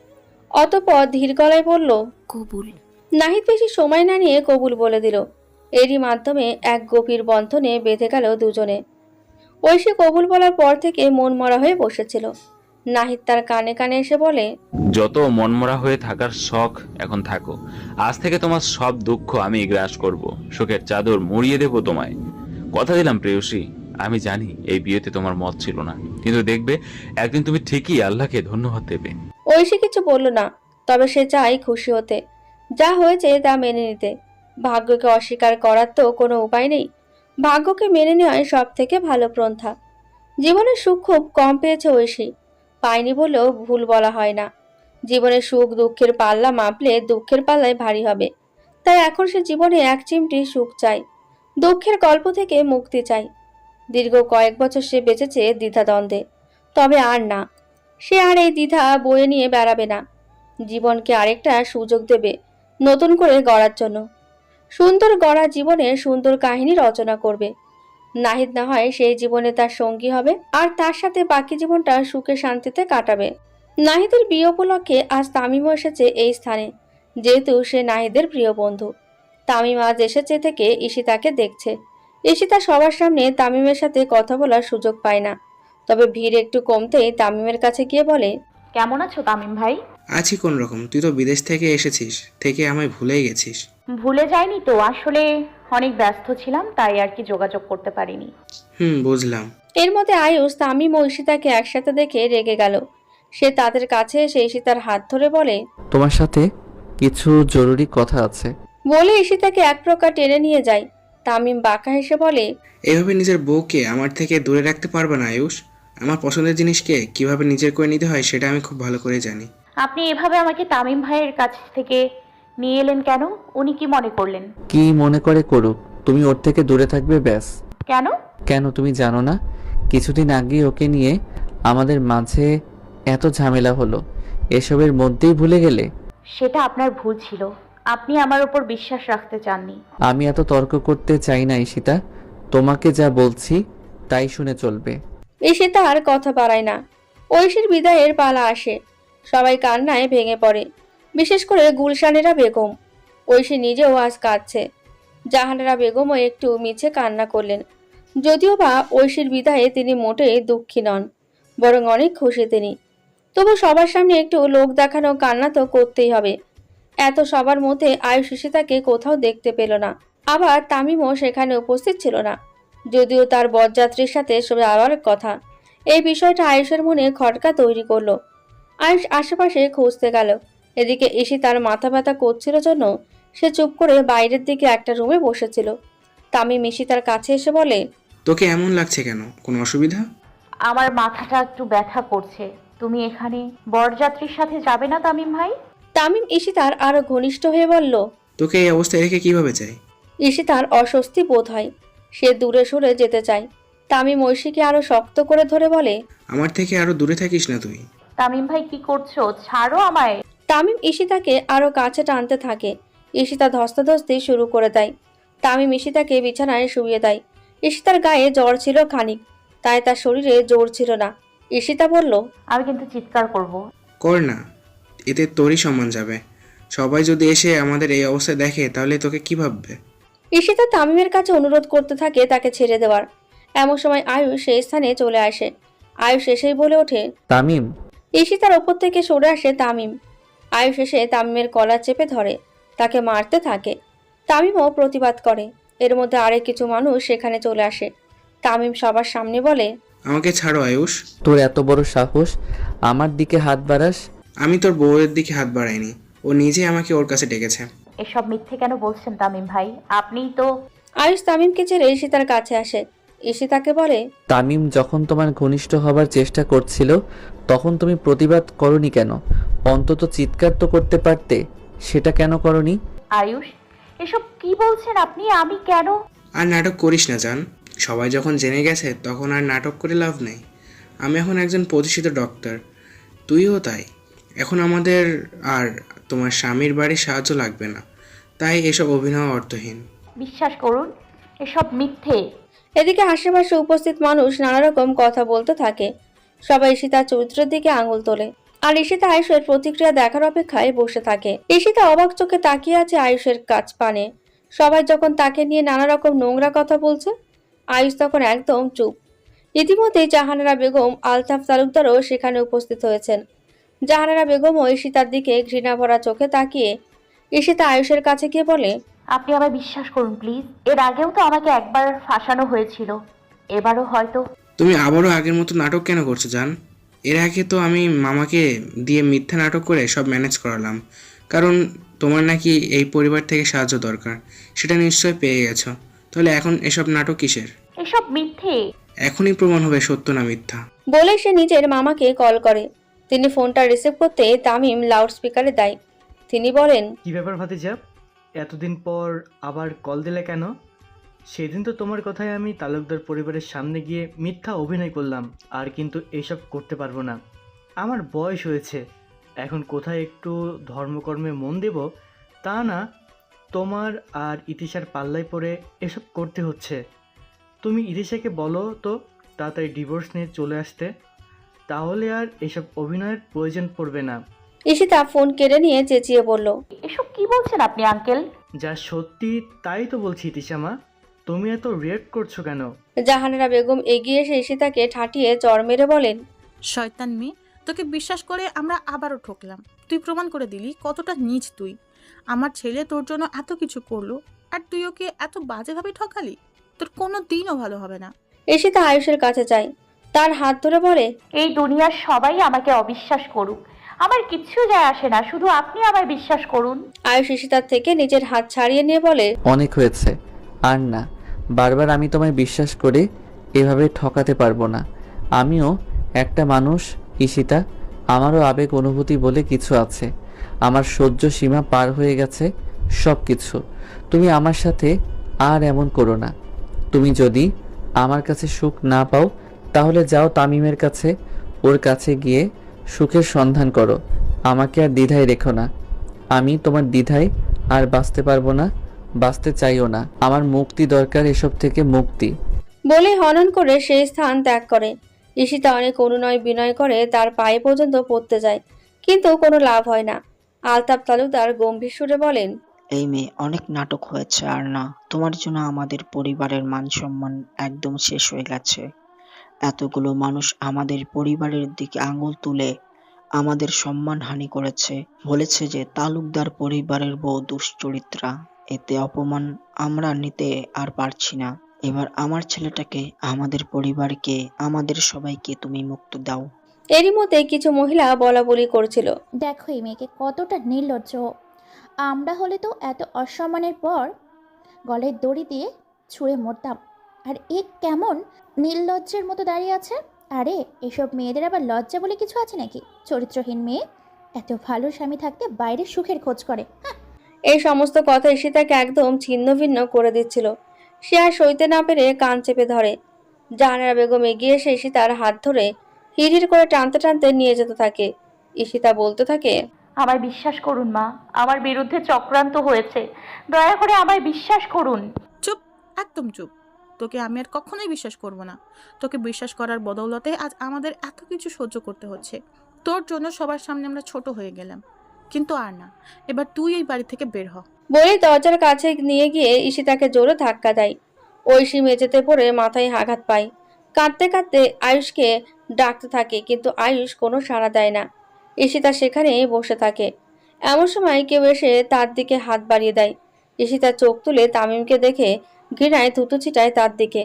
অতঃপর ধীর গলায় বলল,
কবুল।
নাহিদ বেশি সময় না নিয়ে কবুল বলে দিল। এরই মাধ্যমে এক গভীর বন্ধনে বেঁধে গেল দুজনে। ঐশী কবুল বলার পর থেকে মনমরা হয়ে বসেছিল। নাহিদ তার কানে কানে এসে বলে,
যত মনমরা হয়ে থাকার শখ এখন থাকো। আজ থেকে তোমার সব দুঃখ আমি গ্রাস করব, শোকের চাদর মুড়িয়ে দেব তোমায়। কথা দিলাম প্রেয়সী, আমি জানি এই বিয়েতে তোমার মত ছিল না, কিন্তু দেখবে একদিন তুমি ঠিকই আল্লাহকে ধন্যবাদ দেবে।
ঐশী কিছু বলল না, তবে সে চাই খুশি হতে, যা হয়েছে তা মেনে নিতে। ভাগ্যকে অস্বীকার করার তো কোনো উপায় নেই। ভাগ্যকে মেনে নেওয়াই সব থেকে ভালো পন্থা। জীবনের সুখ খুব কম পেয়েছে ঐশী, পায়নি বলেও ভুল বলা হয় না। জীবনের সুখ দুঃখের পাল্লা মাপলে দুঃখের পাল্লায় ভারী হবে। তাই এখন সে জীবনে এক চিমটি সুখ চাই, দুঃখের গল্প থেকে মুক্তি চাই। দীর্ঘ কয়েক বছর সে বেঁচেছে দ্বিধাদ্বন্দ্বে, তবে আর না, সে আর এই দ্বিধা বয়ে নিয়ে বেড়াবে না। জীবনকে আরেকটা সুযোগ দেবে নতুন করে গড়ার জন্য। সুন্দর গড়া জীবনে সুন্দর কাহিনী রচনা করবে। নাহিদ না হয় সেই জীবনে তার সঙ্গী হবে, আর তার সাথে বাকি জীবনটা সুখে শান্তিতে কাটাবে। নাহিদের বিয়ে উপলক্ষে আজ তামিমও এসেছে এই স্থানে, যেহেতু সে নাহিদের প্রিয় বন্ধু। তামিম আজ এসেছে থেকে ঈশিতাকে দেখছে। ঈশিতা সবার সামনে তামিমের সাথে কথা বলার সুযোগ পায় না, তবে ভিড় একটু কমতেই তামিমের কাছে গিয়ে বলে,
কেমন আছো তামিম ভাই?
আছি কোন রকম, তুই তো বিদেশ থেকে এসেছিস, থেকে আমায় ভুলেই গেছিস।
ভুলে যাইনি তো, আসলে অনেক ব্যস্ত ছিলাম, তাই আর কি যোগাযোগ করতে পারিনি।
বুঝলাম।
এর মধ্যে আয়ুষ তামিম ও ঈশিতাকে একসাথে দেখে রেগে গেল। সে তাদের কাছে এসে ঈশিতার হাত ধরে বলে,
তোমার সাথে কিছু জরুরি কথা আছে।
বলে ঈশিতাকে এক প্রকার টেনে নিয়ে যায়। তামিম বাঁকা হেসে বলে,
এভাবে নিজের বউকে আমার থেকে দূরে রাখতে পারবে না আয়ুষ। আমার পছন্দের জিনিসকে কিভাবে নিজের করে নিতে হয় সেটা আমি খুব ভালো করে জানি।
আপনি এভাবে আমাকে তামিম ভাইয়ের কাছ থেকে নিয়ে এলেন কেন? উনি কি মনে করলেন?
কি মনে করে করুক, তুমি ওর থেকে দূরে থাকবে ব্যাস।
কেন?
কেন তুমি জানো না? কিছুদিন আগে ওকে নিয়ে আমাদের মাঝে এত ঝামেলা হলো, এসবের মধ্যেই ভুলে গেলে?
সেটা আপনার ভুল ছিল, আপনি আমার উপর বিশ্বাস রাখতে চাননি।
আমি এত তর্ক করতে চাই না ঈশিতা, তোমাকে যা বলছি তাই শুনে চলবে।
ঈশিতা আর কথা বাড়ায় না। ঐশীর বিদায়ের পালা আসে। সবাই কান্নায় ভেঙে পড়ে, বিশেষ করে গুলশানেরা বেগম। ঐশী নিজেও আজ কাঁদছে। জাহানারা বেগমও একটু মিছে কান্না করলেন। যদিও বা ঐশীর বিদায়ে তিনি মোটেই দুঃখী নন, বরং অনেক খুশি তিনি। তবু সবার সামনে একটু লোক দেখানো কান্না তো করতেই হবে। এত সবার মধ্যে আয়ুষ ঈশিতাকে কোথাও দেখতে পেল না। আবার তামিমও সেখানে উপস্থিত ছিল না, যদিও তার বরযাত্রীর সাথে যাওয়ার কথা। এই বিষয়টা আয়ুষের মনে খটকা তৈরি করলো। আয়ুষ আশেপাশে খুঁজতে গেল। এদিকে ঈশিতার মাথা ব্যথা করছিল জন্য সে চুপ করে বাইরের দিকে একটা রুমে বসেছিল। তামিম ঈশিতার কাছে এসে বলে,
তোকে এমন লাগছে কেন, কোনো অসুবিধা?
আমার মাথাটা একটু ব্যথা করছে। তুমি এখানে বরযাত্রীর সাথে যাবে না তামিম ভাই?
তামিম ঈশিতার আরো ঘনিষ্ঠ হয়ে বলল।
তোকে এই অবস্থায় রেখে কিভাবে চাই?
ঈশিতার অস্বস্তি বোধ হয়, সে দূরে সরে যেতে চায়। তামিম ঐশীকে আরো শক্ত করে ধরে বলে,
আমার থেকে আরো দূরে থাকিস না তুই।
তামিম ভাই কি করছো? ছাড়ো আমায়।
তামিম ঈশিতাকে আরো কাছে টানতে থাকে। ঈশিতা ধস্তাধস্তি শুরু করে দেয়। তামিম ঈশিতাকে বিছানায় শুইয়ে দেয়। ঈশিতার গায়ে জ্বর ছিল খানিক, তাই তার শরীরে জোর ছিল না। ঈশিতা বলল,
আমি কিন্তু চিৎকার করব।
কর না, এতে তোরই সম্মান যাবে। সবাই যদি এসে আমাদের এই অবস্থায় দেখে তাহলে তোকে কি ভাববে?
ঈশিতা তামিমের কাছে অনুরোধ করতে থাকে তাকে ছেড়ে দেওয়ার। এমন সময় আয়ুষ সেই স্থানে চলে আসে। আয়ুষ এসেই বলে ওঠে,
তামিম।
ঈশিতার ওপর থেকে সরে আসে তামিম। আয়ুষ এসে তামিমের কলার চেপে ধরে, তাকে মারতে থাকে। তামিমও প্রতিবাদ করে। এর মধ্যে আরেক কিছু মানুষ সেখানে চলে আসে। তামিম সবার সামনে বলে,
আমাকে ছাড়ো আয়ুষ।
তোর এত বড় সাহস আমার দিকে হাত বাড়াস?
আমি তোর বউয়ের দিকে হাত বাড়াইনি, ও নিজে আমাকে ওর কাছে ডেকেছে।
এসব মিথ্যে কেন বলছেন তামিম ভাই? আপনিই তো।
আয়ুষ তামিমকে ছেড়ে ঈশিতার কাছে আসে। ঈশিতাকে বলে,
তামিম যখন তোমার ঘনিষ্ঠ হবার চেষ্টা করছিল তখন তুমি প্রতিবাদ করনি কেন? অন্তত চিৎকার তো করতে পারতে, সেটা কেন করনি?
আয়ুষ, এসব কি বলছেন আপনি? আমি কেন?
আর নাটক করিস না জান, সবাই যখন জেনে গেছে তখন আর নাটক করে লাভ নেই। আমি এখন একজন প্রতিষ্ঠিত ডক্টর, তুইও তাই। এখন আমাদের আর তোমার স্বামীর বাড়ির সাহায্য লাগবে না, তাই এসব অভিনয় অর্থহীন।
বিশ্বাস করুন, এসব মিথ্যে।
এদিকে আশেপাশে উপস্থিত মানুষ নানা রকম কথা বলতে থাকে। সবাই ঈশিতার চরিত্রের দিকে আঙুল তোলে, আর ঈশিতা আয়ুষের প্রতিক্রিয়া দেখার অপেক্ষায় বসে থাকে। ঈশিতা অবাক চোখে তাকিয়ে আছে আয়ুষের কাছ পানে। সবাই যখন তাকে নিয়ে নানা রকম নোংরা কথা বলছে, আয়ুষ তখন একদম চুপ। ইতিমধ্যেই জাহানারা বেগম, আলতাফ তালুকদারও সেখানে উপস্থিত হয়েছেন। জাহানারা বেগমও ঈশিতার দিকে ঘৃণা ভরা চোখে তাকিয়ে ঈশিতা আয়ুষের কাছে গিয়ে বলে,
আপনি আমায় বিশ্বাস করুন প্লিজ। এর আগেও তো আমাকে একবার ফাঁসানো হয়েছিল, এবারও হয়তো।
তুমি আবারও আগের মতো নাটক কেন করছো জান? এর আগে তো আমি মামাকে দিয়ে মিথ্যা নাটক করে সব ম্যানেজ করালাম, কারণ তোমার নাকি এই পরিবার থেকে সাহায্য দরকার, সেটা নিশ্চয় পেয়ে গেছো। তাহলে এখন এসব নাটক কিসের?
এসব মিথ্যে।
এখনই প্রমাণ হবে সত্য না মিথ্যা।
বলে সে নিজের মামাকে কল করে। তিনি ফোনটা রিসিভ করতে তামিম লাউড স্পিকারে দেয়। তিনি বলেন,
কি ব্যাপার ভাতিজা, এতদিন পর আবার কল দিলে কেন? সেদিন তো তোমার কথায় আমি তালুকদার পরিবারের সামনে গিয়ে মিথ্যা অভিনয় করলাম, আর কিন্তু এসব করতে পারবো না। আমার বয়স হয়েছে, এখন কোথায় একটু ধর্মকর্মে মন দেব তা না, তোমার আর ইতিশার পাল্লায় পড়ে এসব করতে হচ্ছে। তুমি ইতিশাকে বলো তো তাড়াতাড়ি ডিভোর্স নিয়ে চলে আসতে। তাহলে আর এসব অভিনয়ের প্রয়োজন পড়বে না।
ঈশিতা ফোন কেড়ে নিয়ে চেঁচিয়ে বলল,
এসব কি বলছেন আপনি আঙ্কেল?
যা সত্যি তাই তো বলছি তিশামা, তুমি এত রিয়েক্ট করছো কেন?
জাহানারা বেগম এগিয়ে এসে ঈশিতাকে ঠাটিয়ে চড় মেরে বলেন,
শয়তান মেয়ে, তোকে বিশ্বাস করে আমরা আবারও ঠকলাম। তুই প্রমাণ করে দিলি কতটা নীচ তুই। আমার ছেলে তোর জন্য এত কিছু করলো, আর তুই ওকে এত বাজেভাবে ঠকালি। তোর কোনো দিনও ভালো হবে না।
ঈশিতা আয়ুষের কাছে যায়, তার হাত ধরে বলে,
এই দুনিয়ার সবাই আমাকে অবিশ্বাস করুক, আমার কিচ্ছু যায় আসে না, শুধু আপনি আমায় বিশ্বাস করুন।
আয়ুষ ঈশিতার থেকে নিজের হাত ছাড়িয়ে নিয়ে বলে,
অনেক হয়েছে, আর না। বারবার আমি তোমায় বিশ্বাস করে এভাবে ঠকাতে পারবো না। আমিও একটা মানুষ ঈশিতা, আমারও আবেগ অনুভূতি বলে কিছু আছে। আমার সহ্য সীমা পার হয়ে গেছে সব কিছু। তুমি আমার সাথে আর এমন করো না। তুমি যদি আমার কাছে সুখ না পাও তাহলে যাও তামিমের কাছে, ওর কাছে গিয়ে সুখের সন্ধান করো। আমাকে আর দ্বিধায় রেখো না। আমি তোমার দ্বিধায় আর বাঁচতে পারবো না, বাঁচতে চাইও না। আমার মুক্তি দরকার, এসব থেকে মুক্তি।
বলে হনন করে সেই স্থান ত্যাগ করে। ঈশিতা অনেক অনুনয় বিনয় করে তার পায়ে পর্যন্ত পড়তে যায়, কিন্তু কোনো লাভ হয় না। আলতাফ তালুকদার গম্ভীর সুরে বলেন,
এই মেয়ে, অনেক নাটক হয়েছে আর না। তোমার জন্য আমাদের পরিবারের মান সম্মান একদম শেষ হয়ে গেছে। এতগুলো মানুষ আমাদের পরিবারের দিকে আঙুল তুলে আমাদের সম্মানহানি করেছে, বলেছে যে তালুকদার পরিবারের বউ দুশ্চরিত্রা। এতে অপমান আমরা নিতে আর পারছি না। এবার আমার ছেলেটাকে, আমাদের পরিবারকে, আমাদের সবাইকে তুমি মুক্তি দাও।
এরই মধ্যে কিছু মহিলা বলা বলি করছিল,
দেখো এই মেয়েকে কতটা নির্লজ্জ। আমরা হলে তো এত অসম্মানের পর গলায় দড়ি দিয়ে ছুঁড়ে মরতাম, আর এ কেমন নির্লজ্জের মতো দাঁড়িয়ে আছে। আরে এসব মেয়েদের আবার লজ্জা বলে কিছু আছে নাকি? চরিত্রহীন মেয়ে, এত ভালো স্বামী থাকতে বাইরে সুখের খোঁজ করে।
এই সমস্ত কথা ঈশিতাকে একদম ছিন্ন ভিন্ন করে দিচ্ছিল। সে আর সইতে না পেরে কান চেপে ধরে। জাহানারা বেগম এগিয়ে এসে ঈশিতার হাত ধরে হিড়হিড় করে টানতে টানতে নিয়ে যেতে থাকে। ঈশিতা বলতে থাকে,
আমায় বিশ্বাস করুন মা, আমার বিরুদ্ধে চক্রান্ত হয়েছে, দয়া করে আমায় বিশ্বাস করুন।
চুপ, একদম চুপ। তোকে আমি আর কখনোই বিশ্বাস করব না। তোকে বিশ্বাস করার বদৌলতে আজ আমাদের এত কিছু সহ্য করতে হচ্ছে। তোর জন্য সবার সামনে আমরা ছোট হয়ে গেলাম, কিন্তু আর না। এবার তুই এই বাড়ি থেকে বের হ।
বলে দরজার কাছে নিয়ে গিয়ে ঈশিতাকে জোরে ধাক্কা দেয়। ঐশী মেঝেতে পড়ে মাথায় আঘাত পায়। কাঁদতে কাঁদতে আয়ুষকে ডাকতে থাকে, কিন্তু আয়ুষ কোনো সাড়া দেয় না। ঈশিতা সেখানেই বসে থাকে। এমন সময় কেউ এসে তার দিকে হাত বাড়িয়ে দেয়। ঈশিতা চোখ তুলে তামিমকে দেখে ঘৃণায় থুতু ছিটায় তার দিকে।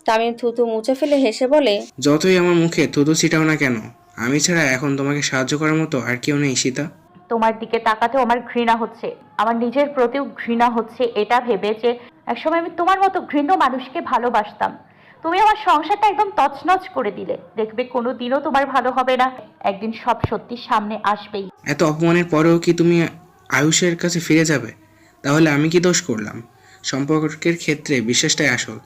তামিম থুতু মুছে ফেলে হেসে বলে,
যতই আমার মুখে থুতু ছিটাও না কেন, আমি ছাড়া এখন তোমাকে সাহায্য করার মতো আর কেউ নেই ঈশিতা।
তোমার দিকে তাকাতেও আমার ঘৃণা হচ্ছে, আমার নিজের প্রতিও ঘৃণা হচ্ছে এটা ভেবে যে একসময় আমি তোমার মতো ঘৃণ্য মানুষকে ভালোবাসতাম। তুমি আমার সংসারটা একদম তছনছ করে দিলে। দেখবে কোনো দিনও তোমার ভালো হবে না, একদিন সব সত্যি সামনে আসবেই।
এত অপমানের পরেও কি তুমি আয়ুষের কাছে ফিরে যাবে? তাহলে আমি কি দোষ করলাম? সম্পর্কের ক্ষেত্রে বিশ্বাসটাই আসল,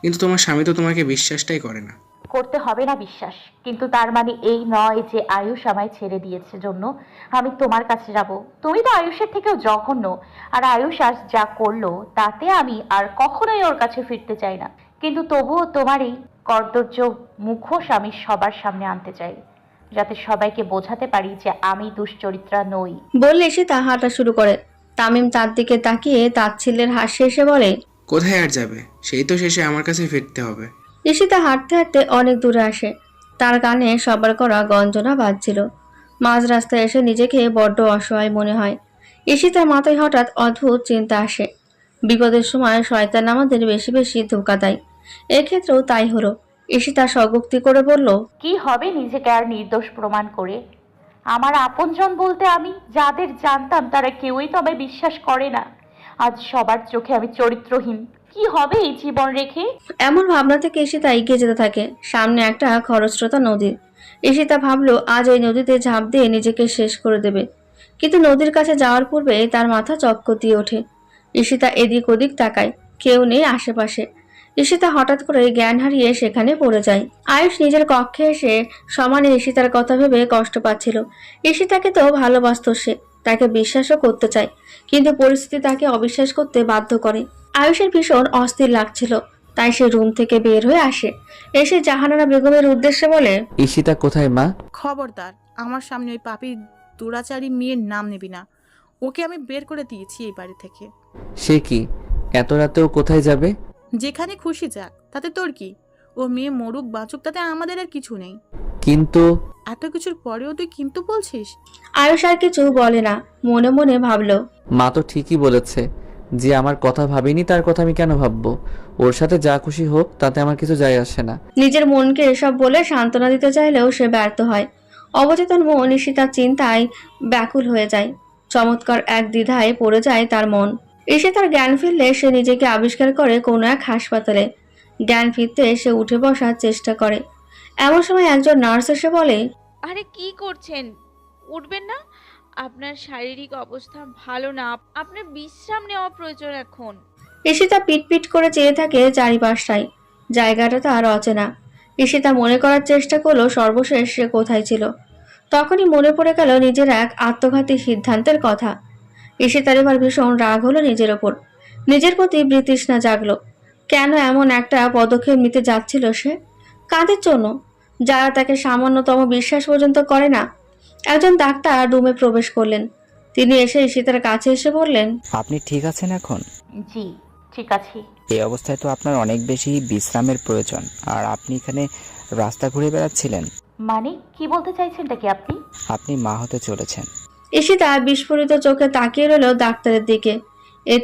কিন্তু তোমার স্বামী তো তোমাকে বিশ্বাসটাই করে না।
করতে হবে না বিশ্বাস, কিন্তু তার মানে এই নয় যে আয়ুষ আমায় ছেড়ে দিয়েছে জন্য আমি তোমার কাছে যাব। তুমি তো আয়ুষের থেকেও জঘন্য, আর আয়ুষ আজ যা করলো তাতে আমি আর কখনোই ওর কাছে ফিরতে চাই না। কিন্তু তবুও তোমার এই কর্তব্য মুখোশ আমি সবার সামনে আনতে চাই, যাতে সবাইকে বোঝাতে পারি যে আমি দুশ্চরিত্রা নই।
বললে সে তা হাঁটা শুরু করে। তামিম তার দিকে তাকিয়ে তাচ্ছিল্যের হাসি এসে বলে,
কোথায় আর যাবে? সেই তো শেষে আমার কাছে ফিরতে হবে।
ঈশিতা হাঁটতে হাঁটতে অনেক দূরে আসে। তার কানে সবার করা গঞ্জনা বাজছিল। মাঝ রাস্তায় এসে নিজেকে বড্ড অসহায় মনে হয়। ঈশিতার মাথায় হঠাৎ অদ্ভুত চিন্তা আসে। বিপদের সময় শয়তান আমাদের বেশি বেশি ধোঁকা দেয়। এক্ষেত্রেও তাই হলো। ঈশিতা স্বগোক্তি করে বলল,
কি হবে নিজেকে আর নির্দোষ প্রমাণ করে? আমার আপনজন বলতে আমি যাদের জানতাম তারা কেউই তো আমায় বিশ্বাস করে না। আজ সবার চোখে আমি চরিত্রহীন। কি হবে এই জীবন রেখে?
এমন ভাবনা থেকে ঈশিতা এগিয়ে যেতে থাকে। সামনে একটা খরস্রোতা নদী। ঈশিতা ভাবলো আজ ওই নদীতে ঝাঁপ দিয়ে নিজেকে শেষ করে দেবে, কিন্তু নদীর কাছে যাওয়ার পূর্বে তার মাথা চক্কর দিয়ে ওঠে। ঈশিতা এদিক ওদিক তাকায়, কেউ নেই আশেপাশে। ঈশিতা হঠাৎ করে জ্ঞান হারিয়ে সেখানে পড়ে যায়। আয়ুষ নিজের কক্ষে এসে সমানে ঈশিতার কথা ভেবে কষ্ট পাচ্ছিল। ঈশিতাকে তো ভালোবাসত সে, তাকে বিশ্বাসও করতে চায়, কিন্তু পরিস্থিতি তাকে অবিশ্বাস করতে বাধ্য করে। আয়ুষের ভীষণ অস্থির লাগছিল। তাই সে রুম থেকে বের হয়ে আসে। এসে জাহানারা বেগমের উদ্দেশ্যে বলে,
ঈশিতা কোথায় মা?
খবরদার আমার সামনে ওই পাপী দুরাচারী মেয়ের নাম নিবি না। ওকে আমি বের করে দিয়েছি এই বাড়ি থেকে।
সে কি এত রাতেও কোথায় যাবে?
যেখানে খুশি যাক, তাতে তোর কি? ও মেয়ে মরুক বাঁচুক, তাতে আমাদের আর কিছু নেই।
কিন্তু
এত কিছুর পরেও তুই কিন্তু বলছিস?
আয়ুষ আর কিছু বলে না, মনে মনে ভাবলো,
মা তো ঠিকই বলেছে, যে আমার কথা ভাবিনি তার কথা আমি কেন ভাববো? ওর সাথে যা খুশি হোক, তাতে আমার কিছু যায় আসে না।
নিজের মনকে এসব বলে সান্ত্বনা দিতে চাইলেও সে ব্যর্থ হয়। অবচেতন মন ঈশিতার চিন্তায় ব্যাকুল হয়ে যায়। চমৎকার এক দ্বিধায় পড়ে যায় তার মন। ঈশিতার জ্ঞান ফিরলে সে নিজেকে আবিষ্কার করে কোনো এক হাসপাতালে। জ্ঞান ফিরতে সে উঠে বসার চেষ্টা করে। এমন সময় একজন নার্স এসে বলে,
আরে কি করছেন, উঠবেন না? আপনার শারীরিক অবস্থা ভালো না, আপনার বিশ্রাম নেওয়া প্রয়োজন এখন।
ঈশিতা পিটপিট করে চেয়ে থাকে চারিপাশটায়। জায়গাটা তার অচেনা। ঈশিতা মনে করার চেষ্টা করলো সর্বশেষ সে কোথায় ছিল। তখনই মনে পড়ে গেল নিজের এক আত্মঘাতী সিদ্ধান্তের কথা। ঈশিতার এবার ভীষণ রাগ হলো নিজের ওপর। নিজের প্রতি বিতৃষ্ণা জাগলো। কেন এমন একটা পদক্ষেপ নিতে যাচ্ছিল সে? কাদের জন্য? যারা তাকে সামান্যতম বিশ্বাস পর্যন্ত করে না। একজন ডাক্তার রুমে প্রবেশ করলেন। তিনি এসে ঈশিতার কাছে এসে বললেন,
আপনি ঠিক আছেন এখন?
জি ঠিক আছে।
এই অবস্থায় তো আপনার অনেক বেশি বিশ্রামের প্রয়োজন। আর আপনি এখানে রাস্তা ঘুরে বেড়াচ্ছিলেন?
মানে কি বলতে চাইছেনটা কি আপনি?
আপনি মা হতে চলেছেন।
ঈশিতা বিস্ফোরিত চোখে তাকিয়ে রইল ডাক্তারের দিকে।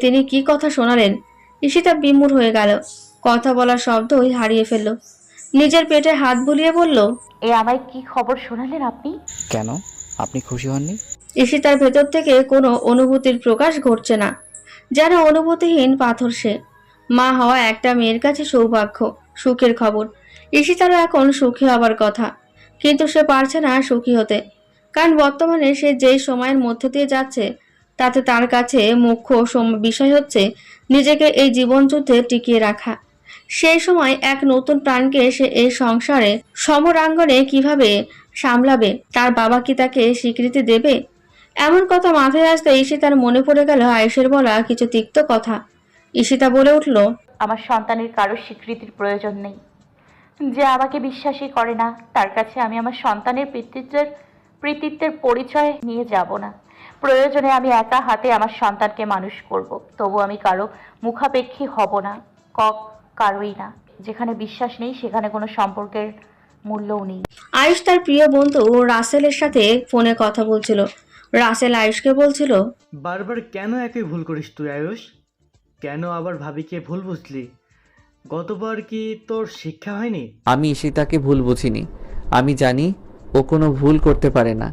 তিনি কি কথা শোনালেন? ঈশিতা বিমূঢ় হয়ে গেল। কথা বলার শব্দই হারিয়ে ফেলল। নিজের পেটে হাত বুলিয়ে বলল,
এ আমায় কি খবর শোনালেন আপনি?
কেন, আপনি খুশি হননি?
ঈশিতার ভেতর থেকে কোনো অনুভূতির প্রকাশ ঘটছে না। যেন অনুভূতিহীন পাথর সে। মা হওয়া একটা মেয়ের কাছে সৌভাগ্য, সুখের খবর। ঈশিতারও এখন সুখী হবার কথা, কিন্তু সে পারছে না সুখী হতে। কারণ বর্তমানে সে যেই সময়ের মধ্যে দিয়ে যাচ্ছে, তাতে তার কাছে মুখ্য বিষয় হচ্ছে নিজেকে এই জীবনযুদ্ধে টিকিয়ে রাখা। সেই সময় এক নতুন প্রাণকে সে এই সংসারে সমরাঙ্গনে কিভাবে সামলাবে? তার বাবা কি তাকে স্বীকৃতি দেবে? এমন কথা মাথায় আসতে ঈশিতার মনে পড়ে গেল আয়েশের বলা কিছু তিক্ত কথা। ঈশিতা বলে উঠল,
আমার সন্তানের কারো স্বীকৃতির প্রয়োজন নেই। যে আমাকে বিশ্বাসই করে না, তার কাছে আমি আমার সন্তানের কৃতিত্বের পরিচয় নিয়ে যাব না। প্রয়োজনে আমি একা হাতে আমার সন্তানকে মানুষ করব, তবু আমি কারো মুখাপেক্ষী হব না, কারোই না। যেখানে বিশ্বাস নেই সেখানে কোনো সম্পর্কের মূল্যও নেই।
আয়ুষ তার প্রিয় বন্ধু রাসেলের সাথে ফোনে কথা বলছিল। রাসেল আয়ুষকে বলছিল,
বারবার কেন একই ভুল করিস তুই আয়ুষ? কেন আবার ভাবিকে ভুল বুঝলি? গতবার কি তোর শিক্ষা হয়নি?
আমি ঈশিতাকে ভুল বুঝিনি। আমি জানি ও কোনো ভুল করতে পারে না।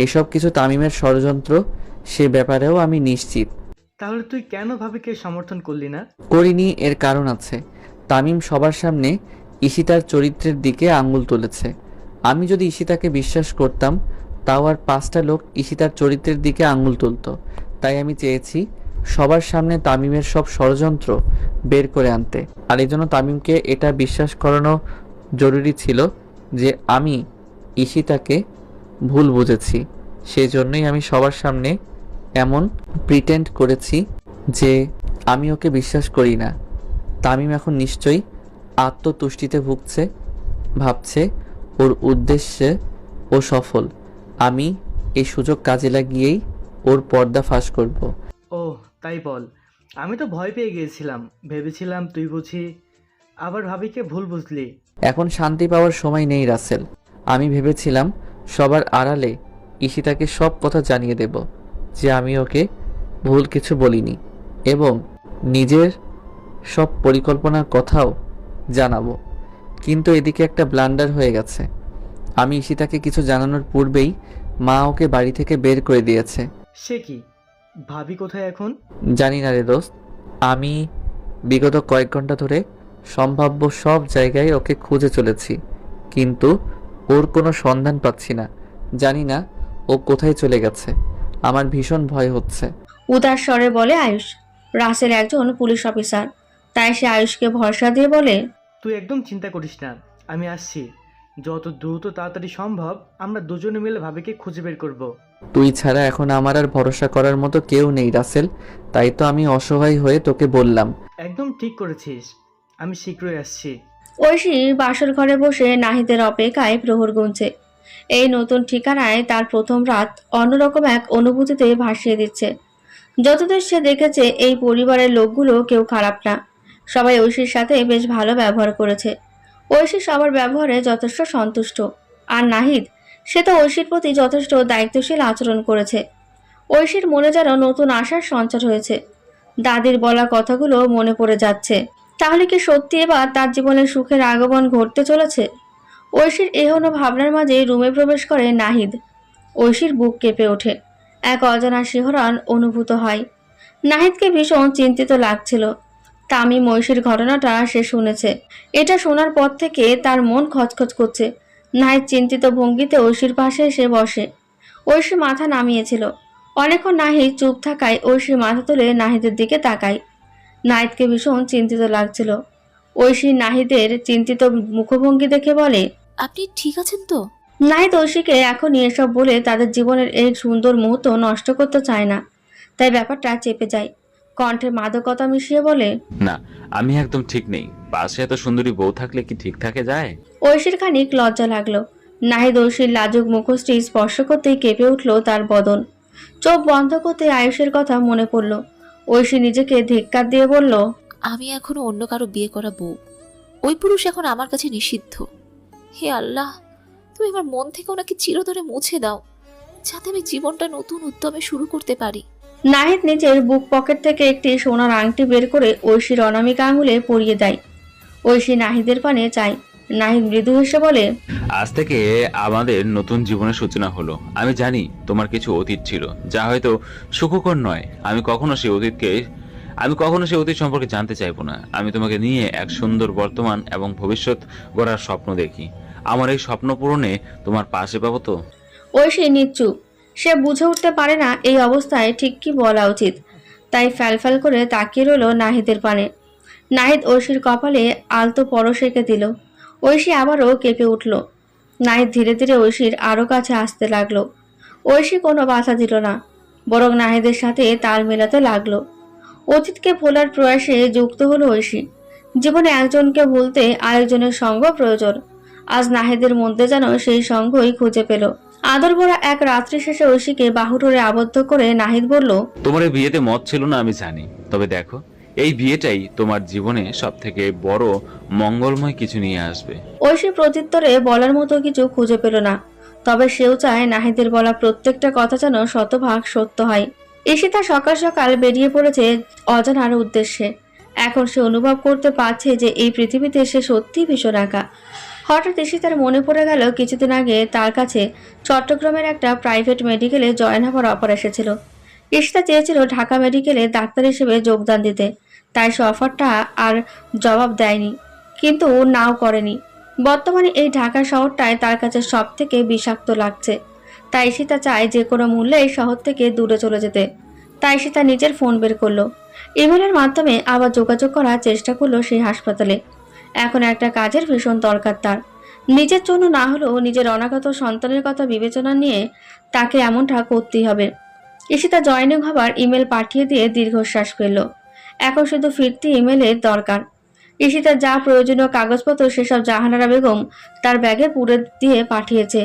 এসব কিছু তামিমের ষড়যন্ত্র, সে ব্যাপারেও আমি নিশ্চিত।
তাহলে তুই কেন ভাবিকে সমর্থন করলি না?
করিনি, এর কারণ আছে। তামিম সবার সামনে ঈশিতার চরিত্রের দিকে আঙুল তুলেছে। আমি যদি ঈশিতাকে বিশ্বাস করতাম, তাও আর 5টা লোক ঈশিতার চরিত্রের দিকে আঙুল তুলতো। তাই আমি চেয়েছি সবার সামনে তামিমের সব ষড়যন্ত্র বের করে আনতে। আর এই জন্য তামিমকে এটা বিশ্বাস করানো জরুরি ছিল যে আমি ঈশিতাকে ভুল বুঝেছি। সেই জন্যই আমি সবার সামনে এমন প্রিটেন্ড করেছি যে আমি ওকে বিশ্বাস করি না। তামিম এখন নিশ্চয়ই আত্মতুষ্টিতে ভুগছে, ভাবছে ওর উদ্দেশ্যে ও সফল। আমি এই সুযোগ কাজে লাগিয়েই ওর পর্দা ফাঁস করব।
ও তাই বল। আমি তো ভয় পেয়ে গিয়েছিলাম, ভেবেছিলাম তুই বুঝি আবার ভাবিকে ভুল বুঝলি।
এখন শান্তি পাওয়ার সময় নেই রাসেল। আমি ভেবেছিলাম সবার আড়ালে ঈশিতাকে সব কথা জানিয়ে দেব যে আমি ওকে ভুল কিছু বলিনি, এবং নিজের সব পরিকল্পনার কথাও জানাবো। কিন্তু এদিকে একটা ব্লান্ডার হয়ে গেছে। আমি ঈশিতাকে কিছু জানানোর পূর্বেই মা ওকে বাড়ি থেকে বের করে দিয়েছে।
সে কি? ভাবি কোথায় এখন?
জানি না রে দোস্ত। আমি বিগত কয়েক ঘন্টা ধরে সম্ভাব্য সব জায়গায় ওকে খুঁজে চলেছি, কিন্তু ওর কোনো সন্ধান পাচ্ছি না। জানি না ও কোথায় চলে গেছে। আমার ভীষণ ভয় হচ্ছে।
উদাস স্বরে বলে আয়ুষ। রাসেল একজন পুলিশ অফিসার, তাই সে আয়ুষকে ভরসা দিয়ে বলে,
তুই একদম চিন্তা করিস না, আমি আসছি। যত দ্রুত তাড়াতাড়ি সম্ভব আমরা দুজনে মিলে ভাবিকে খুঁজে বের করব।
তুই ছাড়া এখন আমার আর ভরসা করার মতো কেউ নেই রাসেল। তাই তো আমি অসহায় হয়ে তোকে বললাম।
একদম ঠিক করেছিস। আমি শীঘ্রই আসছি।
ঐশী বাসর ঘরে বসে নাহিদের অপেক্ষায় প্রহর গুনছে। এই নতুন ঠিকানায় তার প্রথম রাত অন্যরকম এক অনুভূতিতে ভাসিয়ে দিচ্ছে। যতদূর সে দেখেছে এই পরিবারের লোকগুলো কেউ খারাপ না, সবাই ঐশীর সাথে বেশ ভালো ব্যবহার করেছে। ঐশী সবার ব্যবহারে যথেষ্ট সন্তুষ্ট। আর নাহিদ, সে তো ঐশীর প্রতি যথেষ্ট দায়িত্বশীল আচরণ করেছে। ঐশীর মনে যেন নতুন আশার সঞ্চার হয়েছে। দাদির বলা কথাগুলো মনে পড়ে যাচ্ছে। তাহলে কি সত্যি এবার তার জীবনে সুখের আগমন ঘটতে চলেছে? ঐশীর এহন ভাবনার মাঝে রুমে প্রবেশ করে নাহিদ। ঐশীর বুক কেঁপে ওঠে, এক অজানা শিহরণ অনুভূত হয়। নাহিদকে ভীষণ চিন্তিত লাগছিল। তামিম ঐশীর ঘটনাটা সে শুনেছে। এটা শোনার পর থেকে তার মন খচখচ করছে। নাহিদ চিন্তিত ভঙ্গিতে ঐশীর পাশে এসে বসে। ঐশী মাথা নামিয়েছিল। অনেকক্ষণ নাহিদ চুপ থাকায় ঐশী মাথা তুলে নাহিদের দিকে তাকায়। নাহিদকে ভীষণ চিন্তিত লাগছিল। ঐশী নাহিদের চিন্তিত মুখভঙ্গি দেখে বলে,
আপনি ঠিক আছেন তো?
নাহিদ ঐশীকে এখনই এসব বলে তাদের জীবনের এই সুন্দর মুহূর্ত নষ্ট করতে চায় না, তাই ব্যাপারটা চেপে যায়। কণ্ঠে মাদকতা মিশিয়ে বলে,
না, আমি একদম ঠিক নেই। পাশে এত সুন্দরী বউ থাকলে কি ঠিক থাকে যায়?
ঐশীর খানিক লজ্জা লাগলো। নাহিদ ঐশীর লাজুক মুখশ্রী স্পর্শ করতেই কেঁপে উঠল তার বদন। চোখ বন্ধ করতে আয়ুষের কথা মনে পড়ল। ঐশী নিজেকে ধিক্কার দিয়ে বলল,
আমি এখনো অন্য কারো বিয়ে করা বউ। ওই পুরুষ এখন আমার কাছে নিষিদ্ধ। হে আল্লাহ, তুমি আমার মন থেকে ওনাকে চিরতরে মুছে দাও, যাতে আমি জীবনটা নতুন উদ্যমে শুরু করতে পারি।
নাহিদ নিজের বুক পকেট থেকে একটি সোনার আংটি বের করে ঐশীর অনামিকা আঙুলে পরিয়ে দেয়। ঐশী নাহিদের পানে চায়। নাহিদ মৃদু হেসে বলে,
আজ থেকে আমাদের নতুন জীবনের সূচনা হলো। আমি জানি তোমার কিছু অতীত ছিল, যা হয়তো সুখকর নয়। আমি কখনো সেই অতীত সম্পর্কে জানতে চাইবো না। আমি তোমাকে নিয়ে এক সুন্দর বর্তমান এবং ভবিষ্যৎ গড়ার স্বপ্ন দেখি। আমার এই স্বপ্ন পূরণে তোমার পাশে পাবো তো?
ঐশী নিশ্চুপ। সে বুঝে উঠতে পারে না এই অবস্থায় ঠিক কি বলা উচিত, তাই ফ্যালফ্যাল করে তাকিয়ে রইল নাহিদের পানে। নাহিদ ঐশীর কপালে আলতো পরশ এঁকে দিল। ঐশী আবারও কেঁপে উঠল। নাহিদ ধীরে ধীরে ঐশীর আরও কাছে আসতে লাগলো। ঐশী কোনো বাধা দিল না, বরং নাহিদের সাথে তাল মেলাতে লাগলো। অতীতকে ভোলার প্রয়াসে যুক্ত হলো ঐশী। জীবনে একজনকে ভুলতে আরেকজনের সঙ্গ প্রয়োজন। আজ নাহিদের মধ্যে যেন সেই সঙ্গই খুঁজে পেল। আদর ভরা এক রাত্রি শেষে ঐশীকে বাহুডোরে আবদ্ধ করে নাহিদ বলল,
তোমার এই বিয়েতে মত ছিল না আমি জানি, তবে দেখো এই বিয়েটাই তোমার জীবনে সব থেকে বড় মঙ্গলময় কিছু নিয়ে আসবে।
ঐশী প্রত্যুত্তরে বলার মতো কিছু খুঁজে পেল না, তবে সেও চায় নাহিদের বলা প্রত্যেকটা কথা যেন শতভাগ সত্য হয়। ঈশিতা সকাল সকাল বেরিয়ে পড়েছে অজানার উদ্দেশ্যে। এখন সে অনুভব করতে পারছে যে এই পৃথিবীতে সে সত্যিই ভীষণ একা। হঠাৎ ঈশিতার মনে পড়ে গেল কিছুদিন আগে তার কাছে চট্টগ্রামের একটা প্রাইভেট মেডিকেলে জয়েন হওয়ার অফার এসেছিল। ঈশিতা চেয়েছিল ঢাকা মেডিকেলে ডাক্তার হিসেবে যোগদান দিতে, তাই সে অফারটা আর জবাব দেয়নি, কিন্তু নাও করেনি। বর্তমানে এই ঢাকা শহরটায় তার কাছে সব থেকে বিষাক্ত লাগছে, তাই ঈশিতা চায় যে কোনো মূল্যে এই শহর থেকে দূরে চলে যেতে। তাই ঈশিতা নিজের ফোন বের করলো। ইমেলের মাধ্যমে আবার যোগাযোগ করার চেষ্টা করলো সেই হাসপাতালে। এখন একটা কাজের ভীষণ দরকার তার। নিজের জন্য না হলেও নিজের অনাগত সন্তানের কথা বিবেচনা নিয়ে তাকে এমনটা করতেই হবে। ঈশিতা জয়েনিং হবার ইমেল পাঠিয়ে দিয়ে দীর্ঘশ্বাস ফেলল। এখন শুধু ফিরতি ইমেলের দরকার। ঈশিতার যা প্রয়োজনীয় কাগজপত্র সেসব জাহানারা বেগম তার ব্যাগে পুরে দিয়ে পাঠিয়েছে।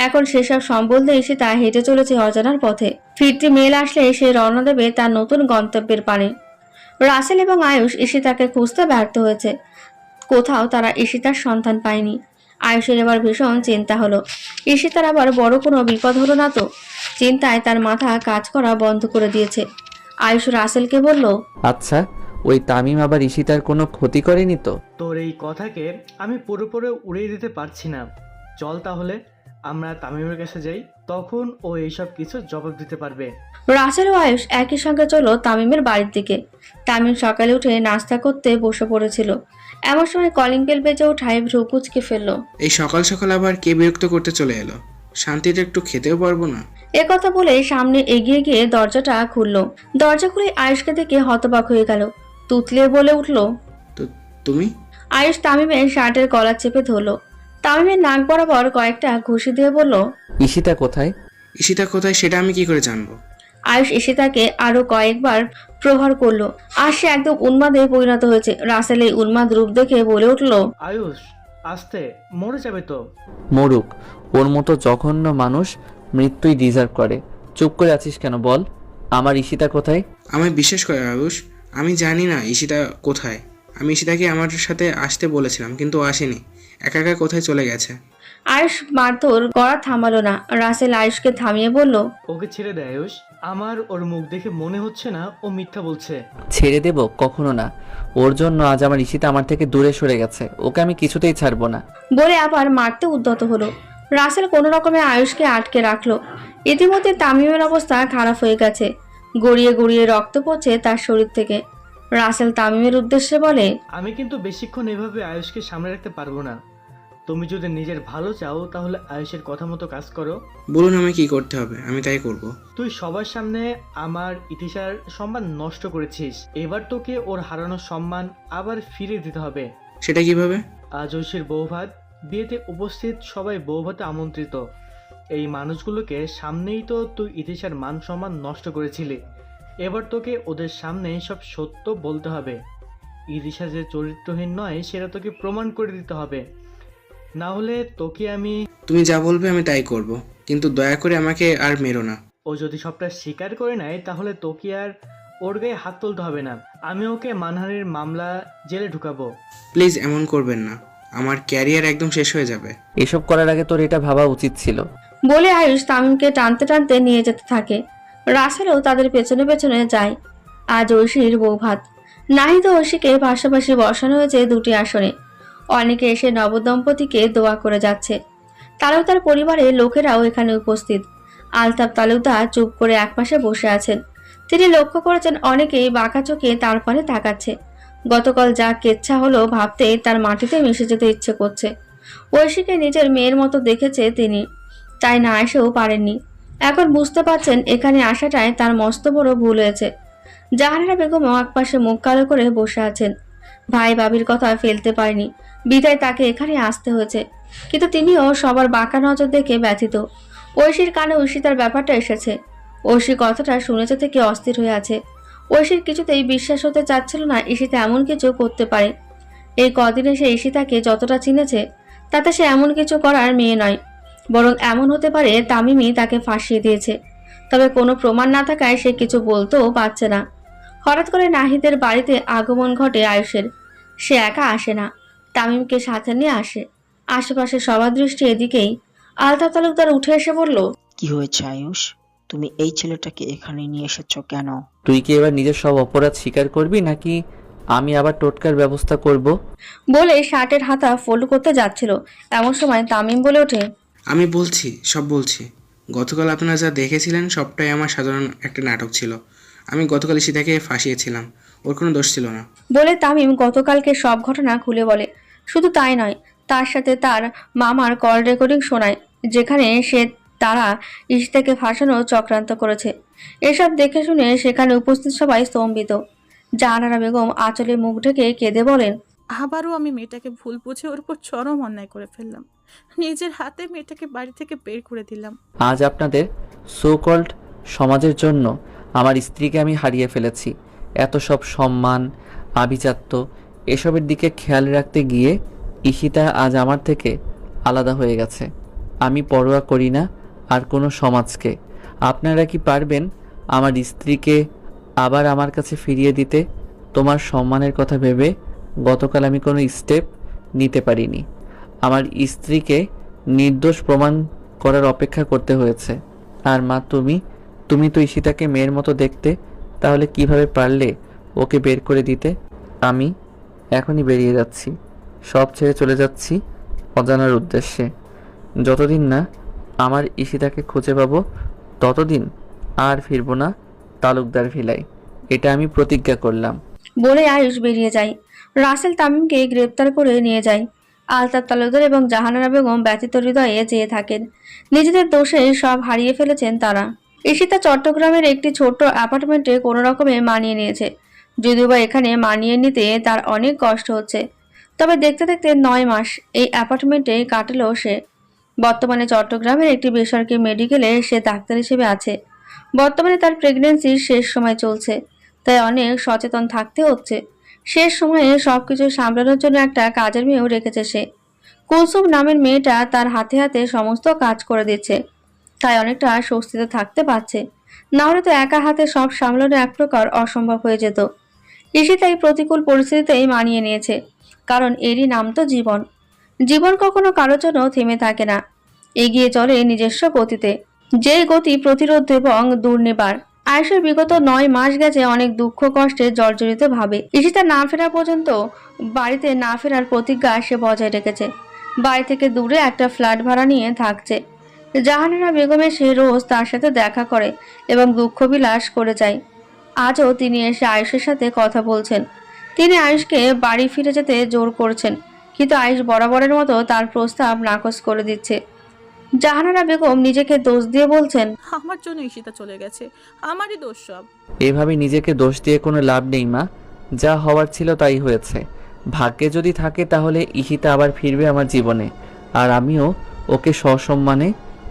এখন সেসব সম্বল দিয়ে ঈশিতা হেঁটে চলেছে অজানার পথে। ফিরতি মেল আসলে সে রওনা দেবে তার নতুন গন্তব্যের পানে। রাসেল এবং আয়ুষ ঈশিতাকে খুঁজতে ব্যর্থ হয়েছে। কোথাও তারা ঈশিতার সন্ধান পায়নি। আয়ুষের এবার ভীষণ চিন্তা হলো, ঈশিতার আবার বড় কোনো বিপদ হলো না তো? চিন্তায় তার মাথা কাজ করা বন্ধ করে দিয়েছে। আয়ুষ রাসেলকে বলল,
আচ্ছা, ওই তামিম আবার ঈশিতার কোনো ক্ষতি করেনি তো?
তোর এই কথাকে আমি পুরোপুরি উড়িয়ে দিতে পারছি না। চল তাহলে আমরা তামিমের কাছে যাই, তখন ও এইসব কিছু জবাব দিতে পারবে।
রাসেল ও আয়ুষ একই সঙ্গে চলো তামিমের বাড়ির দিকে। তামিম সকালে উঠে নাস্তা করতে বসে পড়েছিল। এমন সময় কলিং বেল বেজে ওঠায় ভ্রু কুঁচকে ফেললো।
এই সকাল সকাল আবার কে বিরক্ত করতে চলে এলো? শান্তিতে একটু খেতেও পারবো না?
একথা বলে সামনে এগিয়ে গিয়ে দরজাটা খুললো। দরজা খুলে আয়ুষকে দেখে হতবাক হয়ে গেল। তুতলিয়ে বলে উঠল,
তো তুমি?
আয়ুষ তামিমের শার্টের কলার চেপে ধরলো। তামিমের নাক বরাবর কয়েকটা ঘুষি দিয়ে বলল,
ঈশিতা কোথায়?
ঈশিতা কোথায় সেটা আমি কি করে জানবো?
আয়ুষ এসে তাকে আরো কয়েকবার প্রহার করলো। আর সে একদম উন্মাদে পরিণত হয়েছে। রাসেল এই উন্মাদ রূপ দেখে বলে উঠল,
আয়ুষ আস্তে, মরে যাবে তো।
মরুক, ওর মতো জঘন্য মানুষ মৃত্যুই ডিজার্ভ করে। চুপ করে আছিস কেন বল, আমার ঈশিতা কোথায়?
আমায় বিশ্বাস করে আয়ুষ, আমি জানি না ঈশিতা কোথায়। আমি ঈশিতাকে আমার সাথে আসতে বলেছিলাম কিন্তু ও আসেনি, একা একা কোথায় চলে গেছে।
আয়ুষ মারধর করা থামালো না। রাসেল আয়ুষকে থামিয়ে বলল,
ওকে ছেড়ে দে আয়ুষ, আমার ওর মুখ দেখে মনে হচ্ছে না ও মিথ্যা বলছে।
ছেড়ে দেব? কখনো না। ওর জন্য আজ আমার ঈশিতা আমার থেকে দূরে সরে গেছে, ওকে আমি কিছুতেই ছাড়বো না।
বলে আবার মারতে উদ্যত হলো। রাসেল কোনো রকমে আয়ুষকে আটকে রাখলো। ইতিমধ্যে তামিমের অবস্থা খারাপ হয়ে গেছে, গড়িয়ে গড়িয়ে রক্ত পড়ছে তার শরীর থেকে। রাসেল তামিমের উদ্দেশ্যে বলে,
আমি কিন্তু বেশিক্ষণ এভাবে আয়ুষকে সামনে রাখতে পারবো না। তুমি যদি নিজের ভালো চাও তাহলে আয়ুষের কথা মতো কাজ করো।
বলুন আমি কি করতে হবে, আমি তাই করব।
তুই সবার সামনে আমার ইতিশার সম্মান নষ্ট করেছিস, এবার তোকে ওর হারানোর সম্মান আবার ফিরে দিতে হবে।
সেটা কিভাবে?
আজ ঐশীর বৌভাত, বিয়েতে উপস্থিত সবাই বৌভাতে আমন্ত্রিত। এই মানুষগুলোকে সামনেই তো তুই ইতিশার মান সম্মান নষ্ট করেছিলি। এবার তোকে ওদের সামনে সব সত্য বলতে হবে। ইতিশা যে চরিত্রহীন নয় সেটা তোকে প্রমাণ করে দিতে হবে, না হলে তোকে আমি।
তুমি যা বলবে আমি তাই করব, কিন্তু দয়া করে আমাকে আর মেরো না।
ও যদি সবটা স্বীকার করে নেয় তাহলে তোকে আর ওর গায়ে হাত তুলতে হবে না। আমি ওকে মানহানির মামলা জেলে ঢুকাবো।
প্লিজ এমন করবেন না, আমার ক্যারিয়ার একদম শেষ হয়ে যাবে।
এসব করার আগে তোর এটা ভাবা উচিত ছিল।
বলে আয়ুষ তামিমকে টানতে টানতে নিয়ে যেতে থাকে। রাসেলও তাদের পেছনে পেছনে যায়। আজ ঐশীর বৌভাত। নাহিদ ও ঐশীকে পাশাপাশি বসানো হয়েছে দুটি আসনে। অনেকে এসে নবদম্পতিকে দোয়া করে যাচ্ছে। তালুকদার পরিবারের লোকেরাও এখানে উপস্থিত। আলতাফ তালুকদার চুপ করে একপাশে বসে আছেন। তিনি লক্ষ্য করেছেন অনেকেই বাঁকা চোখে তার পানে তাকাচ্ছে। গতকাল যা কেচ্ছা হলো ভাবতে তার মাটিতে মিশে যেতে ইচ্ছে করছে। ঐশীকে নিজের মেয়ের মতো দেখেছে তিনি, তাই না এসেও পারেননি। এখন বুঝতে পারছেন এখানে আসাটাই তার মস্ত বড় ভুল হয়েছে। জাহানারা বেগমও একপাশে মুখ কালো করে বসে আছেন। ভাই ভাবির কথা ফেলতে পারেনি, বিদায় তাকে এখানে আসতে হয়েছে। কিন্তু তিনিও সবার বাঁকা নজর দেখে ব্যথিত। ঐশীর কানে ঐশিতার ব্যাপারটা এসেছে। ঐশী কথাটা শুনেছে থেকে অস্থির হয়ে আছে। ঐশীর কিছুতেই বিশ্বাস হতে চাচ্ছিল না ঈশিতা এমন কিছু করতে পারে। এই কদিনে সে ঈশিতাকে যতটা চিনেছে তাতে সে এমন কিছু করার মেয়ে নয়, বরং এমন হতে পারে তামিমই তাকে ফাঁসিয়ে দিয়েছে। তবে কোনো প্রমাণ না থাকায় সে কিছু বলতেও পারছে না। হঠাৎ করে নাহিদের বাড়িতে আগমন ঘটে আয়ুষের। সে একা আসে না, তামিমকে সাথে নিয়ে আসে। আশেপাশে সবার দৃষ্টি এদিকেই। আলতাফ তালুকদার উঠে এসে বলল,
কি হয়েছে আয়ুষ, তুমি এই ছেলেটাকে এখানে নিয়ে এসেছো কেন?
তুই কি এবার নিজের সব অপরাধ স্বীকার করবি নাকি আমি আবার টোটকার ব্যবস্থা করব?
বলে শার্টের হাতা ফোল্ড করতে যাচ্ছিল। এমন সময় তামিম বলে ওঠে,
আমি বলছি, সব বলছি। গতকাল আপনারা যা দেখেছিলেন সবটাই আমার সাধারণ একটা নাটক ছিল। আমি গতকাল ঈশিতাকে ফাঁসিয়েছিলাম, ওর কোনো দোষ ছিল না।
বলে তামিম গতকালকে সব ঘটনা খুলে বলে। শুধু তাই নয়, তার সাথে তার মামার কল রেকর্ডিং শোনায়, যেখানে সে তারা ঈশিতাকে ফাঁসানোর চক্রান্ত করেছে। এসব দেখে শুনে সেখানে উপস্থিত সবাই স্তম্ভিত। জাহানারা বেগম আঁচলে মুখ ঢেকে কেঁদে বলেন,
আবারও আমি মেয়েটাকে ভুল বুঝে ওর উপর চরম অন্যায় করে ফেললাম। নিজের হাতে মেয়েটাকে বাড়ি থেকে বের করে দিলাম।
আজ আপনাদের সো কল্ড সমাজের জন্য আমার স্ত্রীকে আমি হারিয়ে ফেলেছি। এত সব সম্মান, আভিজাত্য এসবের দিকে খেয়াল রাখতে গিয়ে ঈশিতা আজ আমার থেকে আলাদা হয়ে গেছে। আমি পরোয়া করি না আর কোনো সমাজকে। আপনারা কি পারবেন আমার স্ত্রীকে আবার আমার কাছে ফিরিয়ে দিতে? তোমার সম্মানের কথা ভেবে গতকাল আমি কোনো স্টেপ নিতে পারিনি। আমার স্ত্রীকে নির্দোষ প্রমাণ করার অপেক্ষা করতে হয়েছে। আর মা, তুমি তো ঈশিতাকে মেয়ের মতো দেখতে, তাহলে কিভাবে পারলে ওকে বের করে দিতে? আমি এখনই বেরিয়ে যাচ্ছি, সব ছেড়ে চলে যাচ্ছি অজানার উদ্দেশ্যে। যতদিন না আমার ঈশিতাকে খুঁজে পাবো ততদিন আর ফিরবো না তালুকদার ভিলায়, এটা আমি প্রতিজ্ঞা করলাম।
বলে আয়ুষ বেরিয়ে যায়। রাসেল তামিমকে গ্রেপ্তার করে নিয়ে যায়। আলতাফ তালুকদার এবং জাহানারা বেগম ব্যথিত হৃদয়ে চেয়ে থাকেন। নিজেদের দোষে সব হারিয়ে ফেলেছেন তারা। ঈশিতা চট্টগ্রামের একটি ছোট্ট অ্যাপার্টমেন্টে কোনো রকমে মানিয়ে নিয়েছে। যদিও বা এখানে মানিয়ে নিতে তার অনেক কষ্ট হচ্ছে, তবে দেখতে দেখতে 9 মাস এই অ্যাপার্টমেন্টে কাটালো সে। বর্তমানে চট্টগ্রামের একটি বেসরকারি মেডিকেলে সে ডাক্তার হিসেবে আছে। বর্তমানে তার প্রেগন্যান্সির শেষ সময় চলছে, তাই অনেক সচেতন থাকতে হচ্ছে। শেষ সময়ে সবকিছু সামলানোর জন্য একটা কাজের মেয়েও রেখেছে সে। কুলসুম নামের মেয়েটা তার হাতে হাতে সমস্ত কাজ করে দিচ্ছে, তাই অনেকটা স্বস্তিতে থাকতে পারছে। না হলে তো একা হাতে সব সামলানো এক প্রকার অসম্ভব হয়ে যেত। ঈশিতা এই প্রতিকূল পরিস্থিতিতেই মানিয়ে নিয়েছে, কারণ এরই নাম তো জীবন। জীবন কখনো কারোর জন্য থেমে থাকে না, এগিয়ে চলে নিজস্ব গতিতে, যেই গতি প্রতিরোধ এবং দুর্নিবার। আয়েশের বিগত 9 মাস গেছে অনেক দুঃখ কষ্টে জর্জরিত ভাবে। ঈশিতা না ফেরা পর্যন্ত বাড়িতে না ফেরার প্রতিজ্ঞা সে বজায় রেখেছে। বাড়ি থেকে দূরে একটা ফ্ল্যাট ভাড়া নিয়ে থাকছে। জাহানারা বেগম এসে রোজ তার সাথে দেখা করে এবং দুঃখ বিলাস করে যায়। আজও তিনি এসে আয়েশের সাথে কথা বলছেন। তিনি আয়েশকে বাড়ি ফিরে যেতে জোর করছেন, কিন্তু আয়েশ বরাবরের মতো তার প্রস্তাব নাকচ করে দিচ্ছে। জাহানারা বেগম নিজেকে দোষ দিয়ে বলছেন,
আমার জন্য ঈশিতা চলে গেছে, আমারই দোষ সব।
এভাবে নিজেকে দোষ দিয়ে কোনো লাভ নেই মা, যা হওয়ার ছিল তাই হয়েছে। ভাগ্যে যদি থাকে তাহলে ঈশিতা আবার ফিরবে আমার জীবনে, আর আমিও ওকে সসম্মানে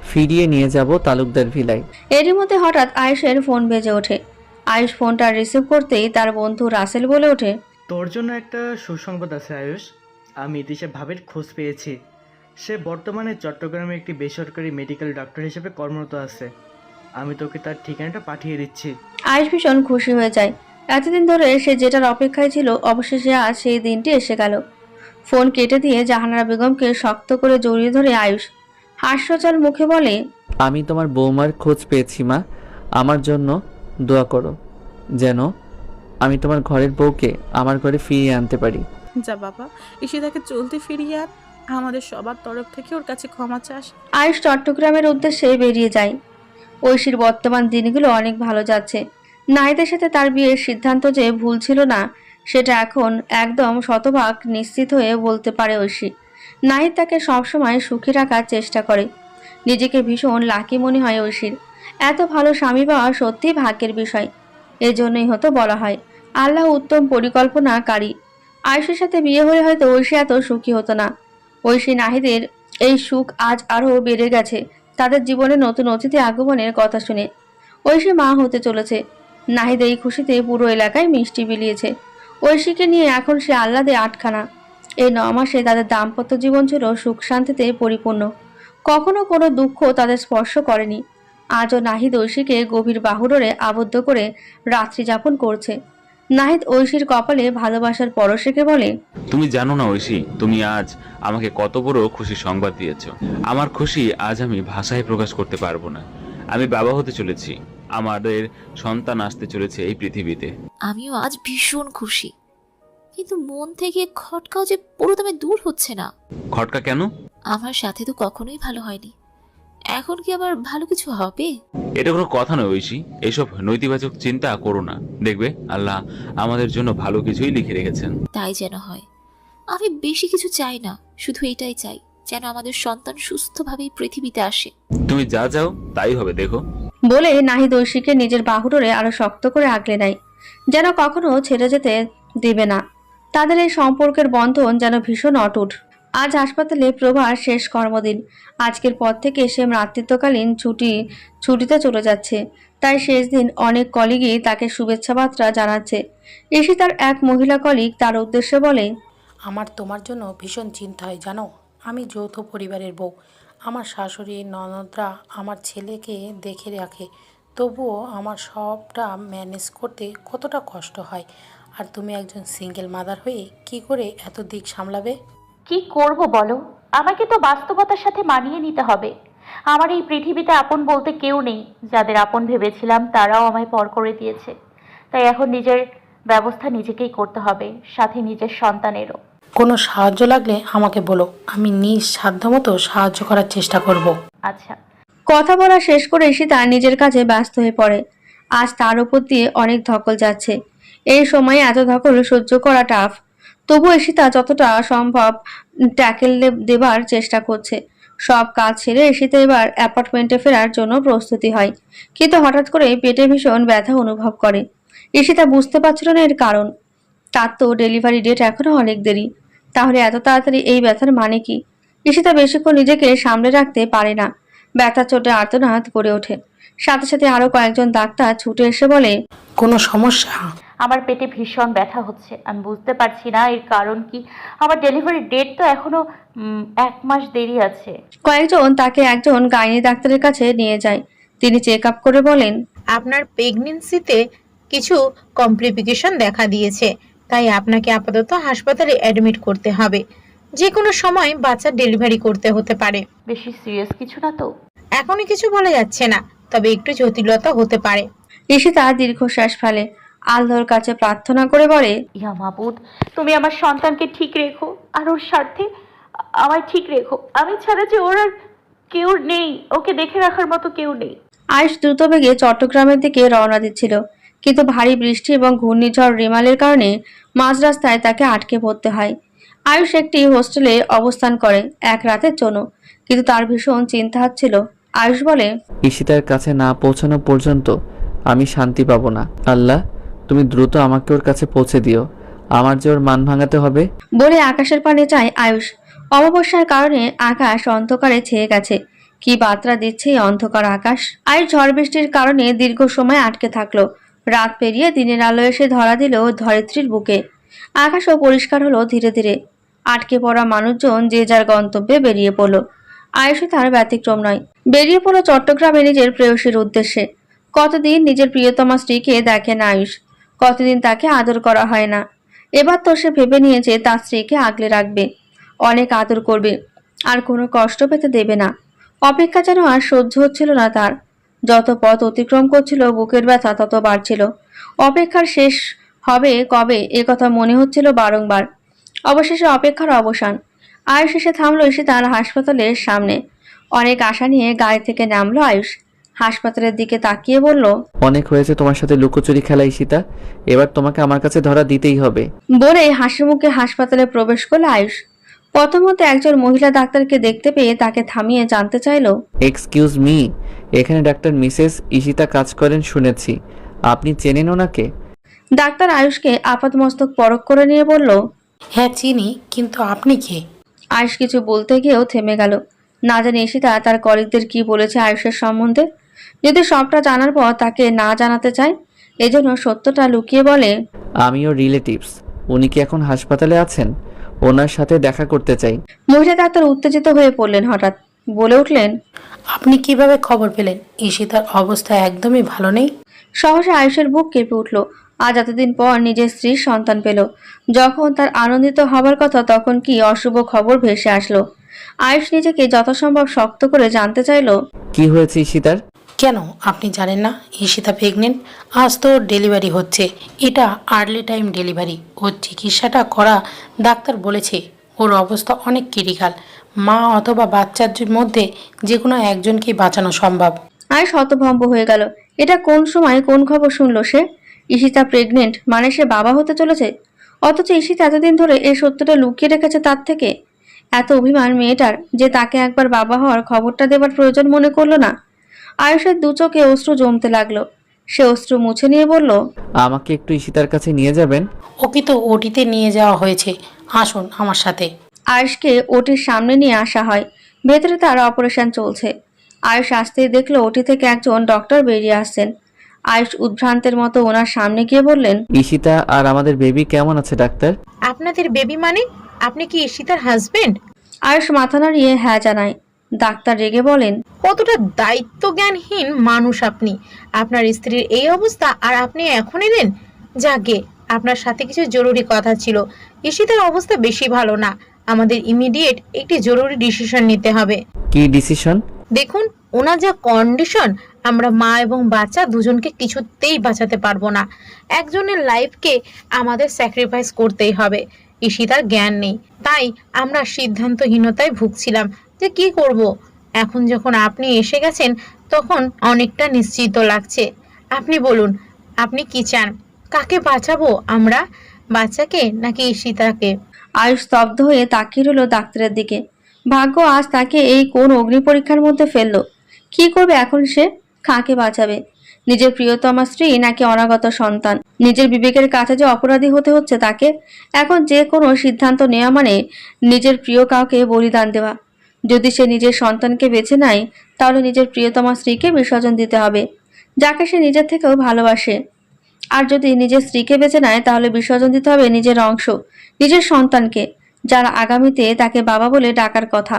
ফিরিয়ে নিয়ে যাব তালুকদার ভিলায়।
এরই মধ্যে হঠাৎ আয়েশের ফোন বেজে ওঠে। আয়েশ ফোনটা রিসিভ করতেই তার বন্ধু রাসেল বলে ওঠে,
তোর জন্য একটা সুসংবাদ আছে আয়ুষ। আমি ইতিশা ভাবের খোঁজ পেয়েছি। সে বর্তমানে চট্টগ্রামে একটি বেসরকারি মেডিকেল ডাক্তার হিসেবে কর্মরত আছে। আমি তোকে তার ঠিকানাটা পাঠিয়ে দিচ্ছি।
আয়েশ ভীষণ খুশি হয়ে যায়। এতদিন ধরে সে যেটার অপেক্ষায় ছিল, অবশেষে আজ সেই দিনটি এসে গেল। ফোন কেটে দিয়ে জাহানারা বেগমকে শক্ত করে জড়িয়ে ধরে আয়ুষ হাস্যচাল মুখে বলে,
আমি তোমার বৌমার খোঁজ পেয়েছি মা, আমার জন্য দোয়া করো যেন আমি তোমার ঘরের বউকে আমার ঘরে ফিরিয়ে আনতে পারি।
যা বাবা, ঈশিতাকে চলতে ফিরিয়ে আর আমাদের সবার তরফ থেকে ওর কাছে ক্ষমা চাস।
আয়ুষ চট্টগ্রামের উদ্দেশ্যে বেরিয়ে যায়। ঐশীর বর্তমান দিনগুলো অনেক ভালো যাচ্ছে। নাহিদের সাথে তার বিয়ের সিদ্ধান্ত যে ভুল ছিল না, সেটা এখন একদম শতভাগ নিশ্চিত হয়ে বলতে পারে ঐশী। নাহিদ তাকে সবসময় সুখী রাখার চেষ্টা করে। নিজেকে ভীষণ লাকি মনে হয় ঐশীর। এত ভালো স্বামী পাওয়া সত্যিই ভাগ্যের বিষয়। এজন্যই হয়তো বলা হয় আল্লাহ উত্তম পরিকল্পনাকারী। আয়ুষের সাথে বিয়ে হলে হয়তো ঐশী এত সুখী হতো না। ঐশী নাহিদের এই সুখ আজ আরও বেড়ে গেছে তাদের জীবনে নতুন অতিথি আগমনের কথা শুনে। ঐশী মা হতে চলেছে। নাহিদ এই খুশিতে পুরো এলাকায় মিষ্টি বিলিয়েছে। ঐশীকে নিয়ে এখন সে আহ্লাদে আটখানা। এই 9 মাসে তাদের দাম্পত্য জীবন ছিল সুখ শান্তিতে পরিপূর্ণ। কখনো কোনো দুঃখ তাদের স্পর্শ করেনি। আজও নাহিদ ঐশীকে গভীর বাহুডোরে আবদ্ধ করে রাত্রি যাপন করছে। নাহিদ ঐশীর কপালে ভালোবাসার পরশ রেখে বলে,
তুমি জানো না ঐশী, তুমি আজ আমাকে কত বড় খুশি সংবাদ দিয়েছো। আমার খুশি আজ আমি ভাষায় প্রকাশ করতে পারবো না। আমি বাবা হতে চলেছি, আমাদের সন্তান আসতে চলেছে এই পৃথিবীতে।
আমিও আজ ভীষণ খুশি, কিন্তু মন থেকে খটকাও যে পুরোদমে দূর হচ্ছে না।
খটকা কেন?
আমার সাথে তো কখনোই ভালো হয়নি, এখন কি আবার ভালো কিছু হবে?
এটা কোনো কথা নয় ঐশী, এসব নৈতিবাচক চিন্তা করো না। দেখবে আল্লাহ আমাদের জন্য ভালো কিছুই লিখে রেখেছেন।
তাই যেন হয়। আমি বেশি কিছু চাই না, শুধু এটাই চাই যেন আমাদের সন্তান সুস্থভাবেই পৃথিবীতে আসে।
তুমি যা চাও তাই হবে, দেখো।
বলে নাহিদ ঐশীকে নিজের বাহুডোরে আরো শক্ত করে আগলে নেয়, যেন কখনো ছেড়ে যেতে দেবে না। তাদের এই সম্পর্কের বন্ধন যেন ভীষণ অটুট। আজ হাসপাতালে প্রভার শেষ কর্মদিন। আজকের পর থেকে সে মাতৃত্বকালীন ছুটিতে চলে যাচ্ছে। তাই শেষ দিন অনেক কলিগই তাকে শুভেচ্ছা বার্তা জানাচ্ছে। এসে তার এক মহিলা কলিগ তার উদ্দেশ্যে বলে,
আমার তোমার জন্য ভীষণ চিন্তা হয় জানো। আমি যৌথ পরিবারের বউ, আমার শাশুড়ি ননদরা আমার ছেলেকে দেখে রাখে, তবুও আমার সবটা ম্যানেজ করতে কতটা কষ্ট হয়। আর তুমি একজন সিঙ্গেল মাদার হয়ে কি করে এত দিক সামলাবে?
কি করব বলো, আমাকে তো বাস্তবতার সাথে মানিয়ে নিতে হবে। আমার এই পৃথিবীতে আপন বলতে কেউ নেই। যাদের আপন ভেবেছিলাম তারাও আমায় পর করে দিয়েছে। তাই এখন নিজের ব্যবস্থা নিজেকেই করতে হবে, সাথে নিজের সন্তানেরও।
কোনো সাহায্য লাগলে আমাকে বলো, আমি নিজ সাধ্যমতো সাহায্য করার চেষ্টা করব।
আচ্ছা।
কথা বলা শেষ করে এসে তার নিজের কাজে ব্যস্ত হয়ে পড়ে। আজ তার উপর দিয়ে অনেক ধকল যাচ্ছে। এই সময়ে এত ধকল সহ্য করা টাফ। তবু ঈশিতা যতটা সম্ভব ট্যাকেল দেবার চেষ্টা করছে। সব কাজ ছেড়ে ঈশিতা এবার অ্যাপার্টমেন্টে ফেরার জন্য প্রস্তুতি হয়, কিন্তু হঠাৎ করে পেটে ভীষণ ব্যথা অনুভব করে। ঈশিতা বুঝতে পারছিল না এর কারণ। তার তো ডেলিভারি ডেট এখনো অনেক দেরি, তাহলে এত তাড়াতাড়ি এই ব্যথার মানে কি? ঈশিতা বেশিক্ষণ নিজেকে সামলে রাখতে পারে না। ব্যথা চোটে আর্তনাদ করে ওঠে। সাথে সাথে আরো কয়েকজন ডাক্তার ছুটে এসে বলে,
কোনো সমস্যা?
আমার পেটে ভীষণ ব্যথা হচ্ছে, আমি বুঝতে পারছি না এর কারণ কি। আমার ডেলিভারি ডেট তো এখনো 1 মাস দেরি আছে।
কয়েকজন তাকে একজন গাইনি ডাক্তারের কাছে নিয়ে যায়। তিনি চেক আপ করে বলেন,
আপনার প্রেগনেন্সিতে কিছু কমপ্লিকেশন দেখা দিয়েছে, তাই আপনাকে আপাতত হাসপাতালে অ্যাডমিট করতে হবে। যে কোনো সময় বাচ্চা ডেলিভারি করতে হতে পারে।
বেশি সিরিয়াস কিছু না তো?
এখনই কিছু বলা যাচ্ছে না, তবে একটু জটিলতা হতে পারে।
ঈশিতা দীর্ঘশ্বাস ফেলে, আল্লাহর কাছে প্রার্থনা করে বলে,
ইয়া মাবুদ, তুমি আমার সন্তানকে ঠিক রেখো, আর ওর স্বার্থে আমায় ঠিক রেখো। আমি ছাড়া যে ওর আর কেউ নেই, ওকে দেখে রাখার মতো কেউ নেই।
আয়ুষ দ্রুত বেগে চট্টগ্রামের দিকে রওনা দিচ্ছিল, কিন্তু ভারী বৃষ্টি এবং ঘূর্ণিঝড় রিমালের কারণে মাঝ রাস্তায় তাকে আটকে পড়তে হয়। আয়ুষ একটি হোস্টেলে অবস্থান করে এক রাতের জন্য, কিন্তু তার ভীষণ চিন্তা হচ্ছিল। আয়ুষ বলে,
ঈশিতার কাছে না পৌঁছানো পর্যন্ত আমি শান্তি পাবো না। আল্লাহ, তুমি দ্রুত আমাকে ওর কাছে পৌঁছে দিও। আমার যে ওর মান ভাঙাতে হবে।
বলে আকাশের পানে চায় আয়ুষ। অমাবস্যার কারণে আকাশ অন্ধকারে ছেয়ে গেছে। কি বার্তা দিচ্ছে এই অন্ধকার আকাশ। আয়ুষ ঝড় বৃষ্টির কারণে দীর্ঘ সময় আটকে থাকলো। রাত পেরিয়ে দিনের আলো এসে ধরা দিল ধরিত্রীর বুকে। আকাশও পরিষ্কার হলো ধীরে ধীরে। আটকে পড়া মানুষজন যে যার গন্তব্যে বেরিয়ে পড়লো। আয়ুষও তার ব্যতিক্রম নয়। বেরিয়ে পড়লো চট্টগ্রামে নিজের প্রেয়সীর উদ্দেশ্যে। কতদিন নিজের প্রিয়তমা স্ত্রীকে দেখে না আয়ুষ, কতদিন তাকে আদর করা হয় না। এবার তো সে ভেবে নিয়েছে তার স্ত্রীকে আগলে রাখবে, অনেক আদর করবে, আর কোনো কষ্ট পেতে দেবে না। অপেক্ষা যেন আর সহ্য হচ্ছিল না তার। যত পথ অতিক্রম করছিল বুকের ব্যথা তত বাড়ছিল। অপেক্ষার শেষ হবে কবে এ কথা মনে হচ্ছিল বারংবার। অবশেষে অপেক্ষার অবসান। আয়ুষ এসে থামলো তার হাসপাতালের সামনে। অনেক আশা নিয়ে গাড়ি থেকে নামলো আয়ুষ। হাসপাতালের দিকে তাকিয়ে বলল,
অনেক হয়েছে তোমার সাথে লুকোচুরি খেলা ঈশিতা, এবার তোমাকে আমার কাছে ধরা দিতেই হবে।
বলে হাসি মুখে হাসপাতালে প্রবেশ করলো আয়ুষ। প্রথমত একজন মহিলা ডাক্তারকে দেখতে পেয়ে তাকে থামিয়ে জানতে চাইলো,
এক্সকিউজ মি, এখানে ডাক্তার মিসেস ঈশিতা কাজ করেন শুনেছি, আপনি চেনেন ওনাকে?
ডাক্তার আয়ুষকে আপাতমস্তক পরখ করে নিয়ে বলল,
হ্যাঁ চিনি, কিন্তু আপনি কে?
আয়ুষ কিছু বলতে গিয়েও থেমে গেল। না জানি ঈশিতা তার কলিগদের কি বলেছে আয়ুষের সম্বন্ধে। যদি সবটা জানার পর তাকে না জানাতে চায়, এজন্য সত্যটা লুকিয়ে বলে,
আমি ওর রিলেটিভস। উনি কি এখন হাসপাতালে আছেন? ওনার সাথে দেখা করতে চাই।
মহিলা ডাক্তার উত্তেজিত হয়ে পড়লেন হঠাৎ। বলে উঠলেন,
আপনি কিভাবে খবর পেলেন ঈশিতার অবস্থা একদমই ভালো নেই?
সহসা আয়ুষের বুক কেঁপে উঠল। আজ এতদিন পর নিজের স্ত্রীর সন্তান পেল। যখন তার আনন্দিত হবার কথা, তখন কি অশুভ খবর ভেসে আসলো। আয়ুষ নিজেকে যথাসম্ভব শক্ত করে জানতে চাইল,
কি হয়েছে ঈশিতার?
কেন আপনি জানেন না ঈশিতা প্রেগনেন্ট? আজ তো ডেলিভারি হচ্ছে। এটা আর্লি টাইম ডেলিভারি। ওর চিকিৎসাটা করা ডাক্তার বলেছে ওর অবস্থা অনেক ক্রিটিক্যাল। মা অথবা বাচ্চার মধ্যে যে কোনো একজনকেই বাঁচানো সম্ভব।
আয়ুষ হতভম্ব হয়ে গেল। এটা কোন সময় কোন খবর শুনলো সে? ঈশিতা প্রেগনেন্ট মানে সে বাবা হতে চলেছে। অথচ ঈশিতা এতদিন ধরে এই সত্যটা লুকিয়ে রেখেছে তার থেকে। এত অভিমান মেয়েটার যে তাকে একবার বাবা হওয়ার খবরটা দেবার প্রয়োজন মনে করলো না। আয়ুষের দু চোখে অশ্রু জমতে লাগলো। সে অশ্রু মুছে নিয়ে বলল,
আমাকে একটু ঈশিতার কাছে নিয়ে যাবেন?
ওকে তো ওটিতে নিয়ে যাওয়া হয়েছে, আসুন আমার সাথে।
আয়ুষকে ওটির সামনে নিয়ে আসা হয়। ভেতরে তার অপারেশন চলছে। আয়ুষ আসতেই দেখলো ওটি থেকে একজন ডক্টর বেরিয়ে আসছেন। আয়ুষ উদ্ভ্রান্তের মতো ওনার সামনে গিয়ে বললেন,
ঈশিতা আর আমাদের বেবি কেমন আছে ডাক্তার?
আপনাদের বেবি মানে? আপনি কি ঈশিতার হাজবেন্ড?
আয়ুষ মাথা নাড়িয়ে হ্যাঁ জানায়। ডাক্তার রেগে বলেন,
কতটা দায়িত্ব জ্ঞানহীন মানুষ আপনি। আপনার স্ত্রীর এই অবস্থা আর আপনি এখন এলেন? যাকে আপনার সাথে কিছু জরুরি কথা ছিল। ঈশিতার অবস্থা বেশি ভালো না, আমাদের ইমিডিয়েট একটি জরুরি ডিসিশন নিতে হবে।
কি ডিসিশন?
দেখুন, ওনার যা কন্ডিশন, আমরা মা এবং বাচ্চা দুজনকে কিছুতেই বাঁচাতে পারবো না। একজনের লাইফকে আমাদের স্যাক্রিফাইস করতেই হবে। ঈশিতার জ্ঞান নেই, তাই আমরা সিদ্ধান্তহীনতায় ভুগছিলাম যে কি করব। এখন যখন আপনি এসে গেছেন, তখন অনেকটা নিশ্চিত লাগছে। আপনি বলুন, আপনি কি চান? কাকে বাঁচাবো আমরা, বাচ্চাকে নাকি ঈশিতাকে?
আয়ুষ স্তব্ধ হয়ে তাকিয়ে রইল ডাক্তারের দিকে। ভাগ্য আজ তাকে এই কোন অগ্নি পরীক্ষার মধ্যে ফেললো। কি করবে এখন সে? কাকে বাঁচাবে? নিজের প্রিয়তমা স্ত্রী নাকি অনাগত সন্তান? নিজের বিবেকের কাছে যে অপরাধী হতে হচ্ছে তাকে। এখন যে কোনো সিদ্ধান্ত নেওয়া মানে নিজের প্রিয় কাউকে বলিদান দেওয়া। যদি সে নিজের সন্তানকে বেছে নেয় তাহলে নিজের প্রিয়তমা স্ত্রীকে বিসর্জন দিতে হবে, যাকে সে নিজের থেকেও ভালোবাসে। আর যদি নিজের স্ত্রীকে বেছে নেয় তাহলে বিসর্জন দিতে হবে নিজের অংশ, নিজের সন্তানকে, যারা আগামীতে তাকে বাবা বলে ডাকার কথা।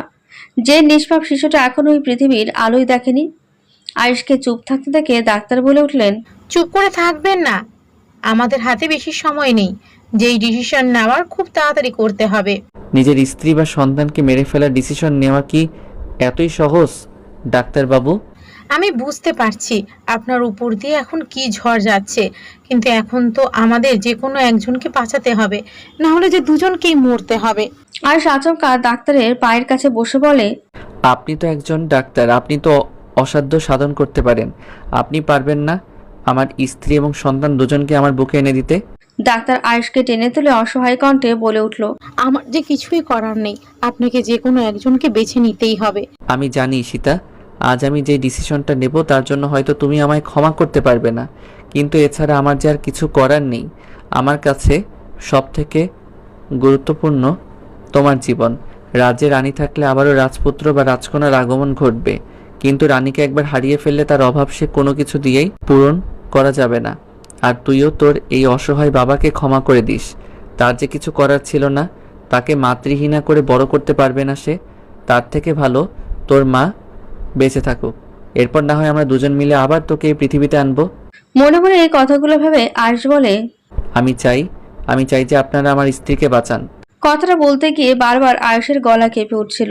যে নিষ্পাপ শিশুটা এখনো ওই পৃথিবীর আলোই দেখেনি। আয়ুষকে চুপ থাকতে দেখে ডাক্তার বলে উঠলেন,
চুপ করে থাকবেন না, আমাদের হাতে বেশি সময় নেই, যেই ডিসিশন নেওয়ার খুব তাড়াতাড়ি করতে হবে।
নিজের স্ত্রী বা সন্তানকে মেরে ফেলার ডিসিশন নেওয়া কি এতই সহজ ডাক্তারবাবু?
আমি বুঝতে পারছি আপনার উপর দিয়ে এখন কি ঝড় যাচ্ছে, কিন্তু এখন তো আমাদের যে কোনো একজনকে বাঁচাতে হবে, না হলে যে দুজনকেই মরতে হবে।
আয়ুষ আচমকা ডাক্তারের পায়ের কাছে বসে বলে,
আপনি তো একজন ডাক্তার, আপনি তো অসাধ্য সাধন করতে পারেন। আপনি পারবেন না আমার স্ত্রী এবং সন্তান দুজনকে আমার বুকে এনে দিতে?
ডাক্তার আয়ুষকে টেনে তুলে অসহায় কণ্ঠে বলে উঠল,
আমার যে কিছুই করার নেই, আপনাকে যে কোনো একজনকে বেছে নিতেই হবে।
আমি জানি সীতা, আজ আমি যে ডিসিশনটা নেব তার জন্য হয়তো তুমি আমায় ক্ষমা করতে পারবে না, কিন্তু এছাড়া আমার যে আর কিছু করার নেই। আমার কাছে সবথেকে গুরুত্বপূর্ণ তোমার জীবন। রাজ্যে রানী থাকলে আবারও রাজপুত্র বা রাজকন্যার আগমন ঘটবে, কিন্তু রানীকে একবার হারিয়ে ফেললে তার অভাব সে কোনো কিছু দিয়েই পূরণ করা যাবে না। আর তুইও তোর এই অসহায় বাবাকে ক্ষমা করে দিস। তার যে কিছু করার ছিল না, তাকে মাতৃহীনা করে বড় করতে পারবে না সে। তার থেকে ভালো তোর মা বেঁচে থাকুক, এরপর না হয় আমরা দুজন মিলে আবার তোকে এই পৃথিবীতে আনবো।
মনে মনে এই কথাগুলো ভেবে আয়ুষ বলে,
আমি চাই যে আপনারা আমার স্ত্রীকে বাঁচান।
কথাটা বলতে গিয়ে বারবার আয়ুষের গলা কেঁপে উঠছিল।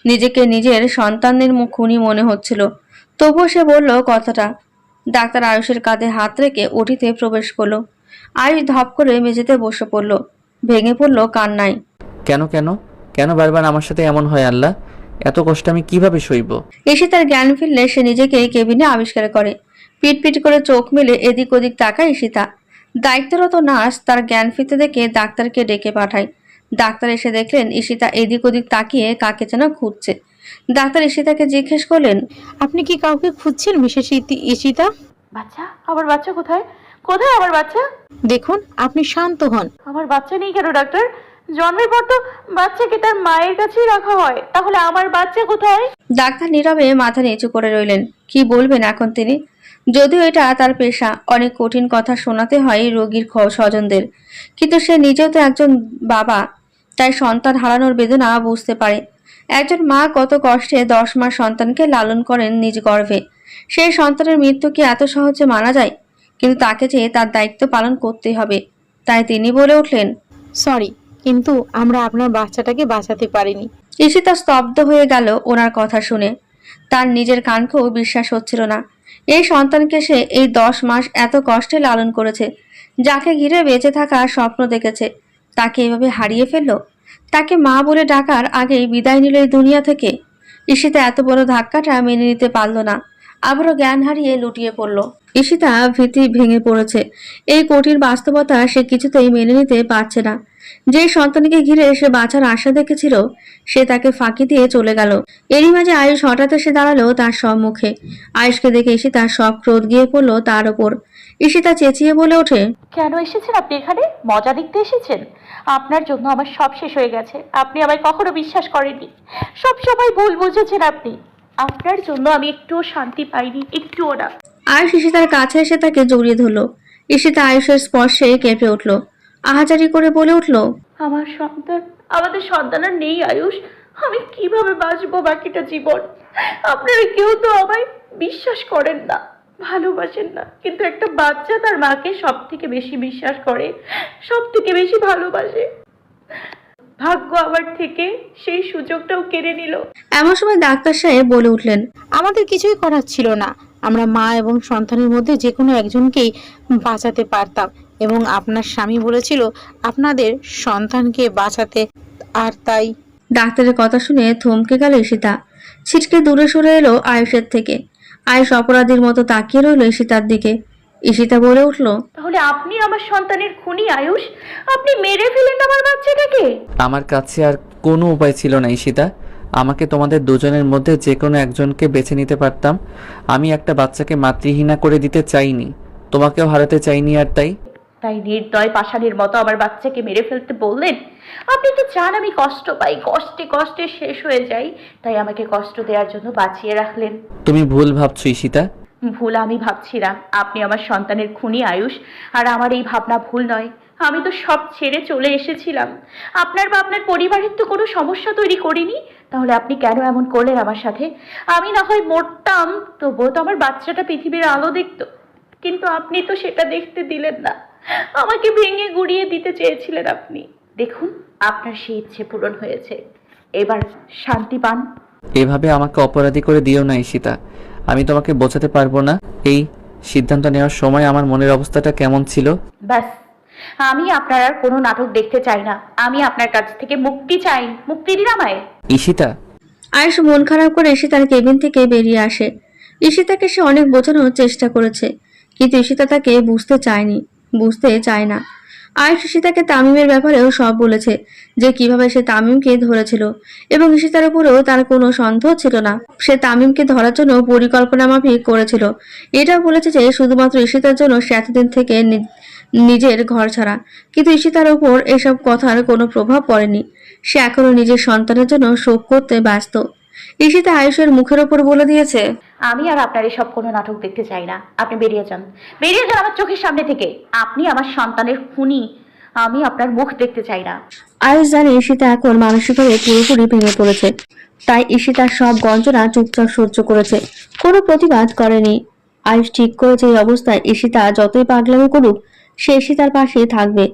নিজেকে নিজের সন্তানদের মুখ খুনি মনে হচ্ছিল, তবুও সে বলল কথাটা। ডাক্তার আয়ুষের কাঁধে হাত রেখে ওটিতে প্রবেশ করলো। আয়ুষ ধপ করে মেঝেতে বসে পড়ল, ভেঙে পড়ল কান্নায়।
কেন কেন কেন বারবার আমার সাথে এমন হয় আল্লাহ? এত কষ্ট আমি কিভাবে সইব?
এসে তার জ্ঞান ফিরলে সে নিজেকে কেবিনে আবিষ্কার করে। পিটপিট করে চোখ মেলে এদিক ওদিক তাকায় ঈশিতা। দায়িত্বরত নার্স তার জ্ঞান ফিরতে দেখে ডাক্তারকে ডেকে পাঠায়। ডাক্তার এসে দেখলেন ঈশিতা এদিক ওদিক তাকিয়ে কাকে যেন খুঁজছে। ডাক্তার ঈশিতাকে জিজ্ঞেস করলেন,
আপনি কি কাউকে খুঁজছেন মিসেস ঈশিতা?
বাচ্চা? আমার বাচ্চা কোথায়? কোথায় আমার বাচ্চা?
দেখুন, আপনি শান্ত হন।
আমার বাচ্চা নেই কেন ডাক্তার? জন্মের পর তো বাচ্চাকে তার মায়ের কাছেই রাখা হয়, তাহলে আমার বাচ্চা কোথায়?
ডাক্তার নীরবে মাথা নিচু করে রইলেন। কি বলবেন এখন তিনি? যদিও এটা তার পেশা, অনেক কঠিন কথা শোনাতে হয় রোগীর স্বজনদের, কিন্তু সে নিজেও তো একজন বাবা, তাই সন্তান হারানোর বেদনা বুঝতে পারে। একজন মা কত কষ্টে 10 মাস সন্তানকে লালন করেন নিজ গর্ভে। সেই সন্তানের মৃত্যু কি এত সহজে মানা যায়? কিন্তু তাকে যে তার দায়িত্ব পালন করতেই হবে। তাই তিনি বলে উঠলেন,
সরি, কিন্তু আমরা আপনার বাচ্চাটাকে বাঁচাতে পারিনি।
ঈশিতা স্তব্ধ হয়ে গেল ওনার কথা শুনে। তার নিজের কানকেও বিশ্বাস হচ্ছিল না। এই সন্তানকে সে এই 10 মাস এত কষ্টে লালন করেছে, যাকে ঘিরে বেঁচে থাকার স্বপ্ন দেখেছে, তাকে এভাবে হারিয়ে ফেলল। তাকে মা বলে ডাকার আগেই বিদায় নিল এই দুনিয়া থেকে। ঈশিতা এত বড় ধাক্কাটা মেনে নিতে পারল না, আবারও জ্ঞান হারিয়ে লুটিয়ে পড়ল। ঈশিতা ভীতি ভেঙে পড়েছে। এই কঠিন বাস্তবতা সে কিছুতেই মেনে নিতে পারছে না। যে সন্তানকে ঘিরে সে বাঁচার আশা দেখেছিল, সে তাকে ফাঁকি দিয়ে চলে গেল। এরই মাঝে আয়ুষ হঠাৎ এসে দাঁড়ালো তার সম্মুখে। আয়ুষকে দেখে ঈশিতার সব ক্রোধ গিয়ে পড়লো তার ওপর। ঈশিতা চেঁচিয়ে বলে ওঠে,
কেন এসেছেন আপনি এখানে? মজা দেখতে এসেছেন? আপনার জন্য আমার সব শেষ হয়ে গেছে। আপনি আমায় কখনো বিশ্বাস করেননি, সব সময় ভুল বুঝেছেন আপনি। আপনার জন্য আমি একটুও শান্তি পাইনি, একটুও না।
আয়ুষ ঈশিতার কাছে এসে তাকে জড়িয়ে ধরলো। ঈশিতা আয়ুষের স্পর্শে কেঁপে উঠলো, আহাজারি করে বলে উঠলো,
আমার সন্তান, আমাদের সন্তান আর নেই আয়ুষ। আমি কিভাবে বাঁচবো বাকিটা জীবন? আপনারা কেউ তো আমায় বিশ্বাস করেন না, ভালোবাসেন না, কিন্তু একটা বাচ্চা তার মাকে সব থেকে বেশি বিশ্বাস করে, সব থেকে বেশি ভালোবাসে। ভাগ্য আমার থেকে সেই সুযোগটাও কেড়ে নিল।
এমন সময় ডাক্তার সাহেব বলে উঠলেন,
আমাদের কিছুই করার ছিল না, আমরা মা এবং সন্তানের মধ্যে যে কোনো একজনকেই বাঁচাতে পারতাম, এবং আপনার স্বামী বলেছিল আপনাদের সন্তানকে বাঁচাতে, আর তাই।
ডাক্তারের কথা শুনে থমকে গেল ঈশিতা। ছিটকে দূরে সরে এলো আয়ুষের থেকে। আয়ুষ অপরাধীর মতো তাকিয়ে রইল ঈশিতার দিকে। ঈশিতা বলে উঠল,
তাহলে আপনি আমার সন্তানের খুনি আয়ুষ? আপনি মেরে ফেলেন আমার বাচ্চাটাকে?
আমার কাছে আর কোনো উপায় ছিল না ঈশিতা। আমাকে তোমাদের দুজনের মধ্যে যে কোনো একজনকে বেছে নিতে পারতাম। আমি একটা বাচ্চাকে মাতৃহীনা করে দিতে চাইনি, তোমাকেও হারাতে চাইনি, আর তাই।
তাই নির্দয় পাষাণের মতো আমার বাচ্চাকে মেরে ফেলতে বললেন? আপনি তো চান আমি কষ্ট পাই, কষ্টে কষ্টে শেষ হয়ে যাই, তাই আমাকে কষ্ট দেওয়ার জন্য বাঁচিয়ে রাখলেন।
তুমি ভুল ভাবছো ঈশিতা।
ভুল আমি ভাবছি না, আপনি আমার সন্তানের খুনি আয়ুষ। আর আমার এই ভাবনা ভুল নয়। আমি তো সব ছেড়ে চলে এসেছিলাম। আপনার বা আপনার পরিবারের তো কোনো সমস্যা তৈরি করিনি, তাহলে আপনি কেন এমন করলেন আমার সাথে? আমি না হয় মরতাম, তবুও তো আমার বাচ্চাটা পৃথিবীর আলো দেখতো, কিন্তু আপনি তো সেটা দেখতে দিলেন না। আমাকে ভেঙে গুড়িয়ে দিতে চেয়েছিলেন আপনি। দেখুন, আপনার সেই ইচ্ছে পূরণ হয়েছে, এবার শান্তি পান।
এভাবে আমাকে অপরাধী করে দিও না ঈশিতা, আমি তোমাকে বোঝাতে পারবো না। এই সিদ্ধান্ত নেওয়ার সময় আমার মনের অবস্থাটা কেমন ছিল।
ব্যাস, আমি আপনার আর কোনো নাটক দেখতে চাই না। আমি আপনার কাছ থেকে মুক্তি চাই, মুক্তি দিন আমায়।
ঈশিতা।
আয়ুষ মন খারাপ করে ঈশিতার কেবিন থেকে বেরিয়ে আসে। ঈশিতাকে সে অনেক বোঝানোর চেষ্টা করেছে, কিন্তু ঈশিতা তাকে বুঝতে চায় না। আয়ুষ ঈশিতাকে তামিমের ব্যাপারেও সব বলেছে, যে কিভাবে সে তামিমকে ধরেছিল, এবং ঈশিতার উপরেও তার কোনো সন্দেহ ছিল না। সে তামিমকে ধরার জন্য পরিকল্পনা মাফিক করেছিল। এটাও বলেছে যে শুধুমাত্র ঈশিতার জন্য সে এতদিন থেকে নিজের ঘর ছাড়া, কিন্তু ঈশিতার উপর এসব কথার কোনো প্রভাব পড়েনি। সে এখনো নিজের সন্তানের জন্য শোক করতে ব্যস্ত। ঈশিতা আয়ুষের মুখের ওপর বলে দিয়েছে,
আমি আর আপনার এসব কোনো নাটক দেখতে চাই না। আপনি বেরিয়ে যান, বেরিয়ে যান আমার চোখের সামনে থেকে। আপনি আমার সন্তানের খুনি, আমি আপনার মুখ দেখতে চাই না।
আয়ুষ জানে ঈশিতা এখন মানসিকভাবে পুরোপুরি ভেঙে পড়েছে, তাই ঈশিতার সব গঞ্জনা চুপচাপ সহ্য করেছে, কোনো প্রতিবাদ করেনি। আয়ুষ ঠিক করেছে এই অবস্থায় ঈশিতা যতই পাগলামি করুক, সে ঈশিতার পাশে থাকবে।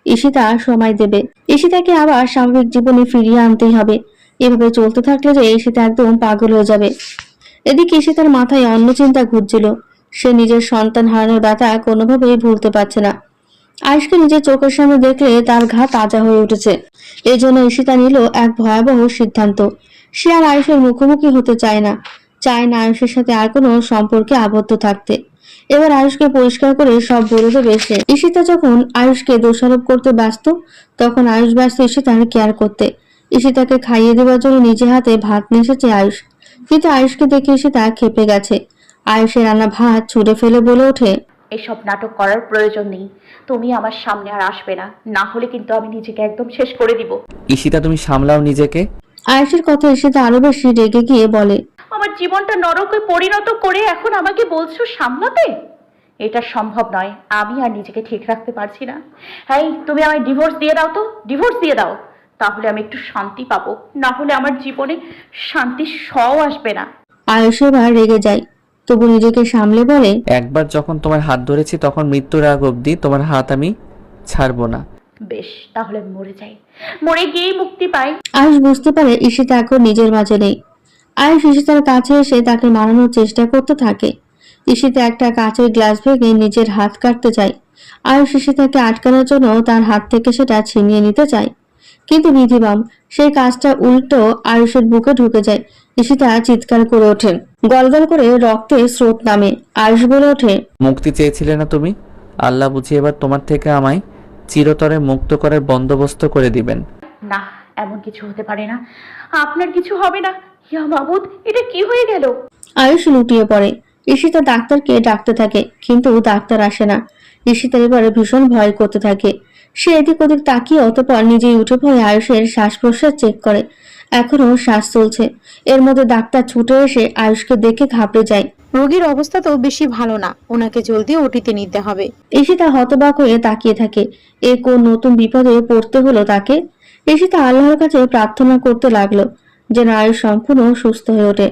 ঈশিতা সময় দেবে, ঈশিতাকে আবার স্বাভাবিক জীবনে ফিরিয়ে আনতেই হবে। এভাবে চলতে থাকলে যে ঈশিতা একদম পাগল হয়ে যাবে। এদিকে ঈশিতার মাথায় অন্য চিন্তা ঘুরছিল। সে নিজের সন্তান হারানোর ব্যথা কোনোভাবেই ভুলতে পারছে না। আয়ুষকে নিজের চোখের সামনে দেখলে তার ঘা তাজা হয়ে উঠেছে। এই জন্য ঈশিতা নিল এক ভয়াবহ সিদ্ধান্ত। সে আর আয়ুষের মুখোমুখি হতে চায় না আয়ুষের সাথে আর কোনো সম্পর্কে আবদ্ধ থাকতে। এবার আয়ুষকে পরিষ্কার করে সব বলে দেবে সে। ঈশিতা যখন আয়ুষকে দোষারোপ করতে ব্যস্ত, তখন আয়ুষ ব্যস্ত ঈশিতার কেয়ার করতে। ঈশিতাকে খাইয়ে দেওয়ার জন্য নিজে হাতে ভাত নিয়ে এসেছে আয়ুষ, কিন্তু আয়ুষকে দেখে ঈশিতা খেপে গেছে। আয়ুষের রান্না ভাত ছুঁড়ে ফেলে বলে ওঠে,
এসব নাটক করার প্রয়োজন নেই। তুমি আমার সামনে আর আসবে না, না হলে কিন্তু আমি নিজেকে একদম শেষ করে দিব।
ঈশিতা তুমি সামলাও নিজেকে।
আয়ুষের কথা ঈশিতা আরো বেশি রেগে গিয়ে বলে,
আমার জীবনটা নরকে পরিণত করে এখন আমাকে বলছো সামলাতে? এটা সম্ভব নয়, আমি আর নিজেকে ঠিক রাখতে পারছি না। হ্যাঁ, তুমি আমায় ডিভোর্স দিয়ে দাও তো, ডিভোর্স দিয়ে দাও, তাহলে আমি একটু শান্তি পাবো, না হলে আমার জীবনে শান্তির শও আসবে না।
আয়ুষ এবার রেগে যায়, তবু নিজেকে সামলে বলে,
একবার যখন তোমার হাত ধরেছি তখন মৃত্যুর আগ অবধি তোমার হাত আমি ছাড়বো না।
বেশ, তাহলে মরে যাই, মরে গিয়েই মুক্তি পাই।
আয়ুষ বুঝতে পারে ঈশিতা এখন নিজের মাঝে নেই। আয়ুষ ঈশিতার কাছে এসে তাকে মানানোর চেষ্টা করতে থাকে। ঈশিতা একটা কাঁচের গ্লাস ভেঙে নিজের হাত কাটতে চায়। আয়ুষ ঈশিতাকে আটকানোর জন্য তার হাত থেকে সেটা ছিনিয়ে নিতে চায়, কিন্তু বিধিবাম সেই কাজটা উল্টো আয়ুষের বুকে ঢুকে যায়। ঈশিতা চিৎকার করে ওঠে, গলগল করে রক্তের স্রোত নামে। আয়ুষ বলে ওঠে,
মুক্তি চেয়েছিলে না তুমি? আল্লাহ বুঝি এবার তোমার থেকে আমায় চিরতরে মুক্ত করার বন্দোবস্ত করে দিবেন।
না, এমন কিছু হতে পারে না, আপনার কিছু হবে না। ইয়া মাবুদ, এটা কি হয়ে গেল?
আয়ুষ লুটিয়ে পড়ে। ঈশিতা ডাক্তারকে ডাকতে থাকে, কিন্তু ডাক্তার আসে না। ঈশিতার এবারে ভীষণ ভয় করতে থাকে। সে এদিক ওদিক তাকিয়ে অতঃপর নিজেই উঠে পড়ে আয়ুষের শ্বাস প্রশ্বাস চেক করে। এখনো শ্বাস চলছে। এর মধ্যে ডাক্তার ছুটে এসে আয়ুষকে দেখে ঘাবড়ে যায়।
রোগীর অবস্থা তো বেশি ভালো না, ওনাকে জলদি ওটিতে নিতে হবে।
ঈশিতা হতবাক হয়ে তাকিয়ে থাকে। এ কোন নতুন বিপদে পড়তে হলো তাকে? ঈশিতা আল্লাহর কাছে প্রার্থনা করতে লাগলো যেন আয়ুষ সম্পূর্ণ সুস্থ হয়ে ওঠে।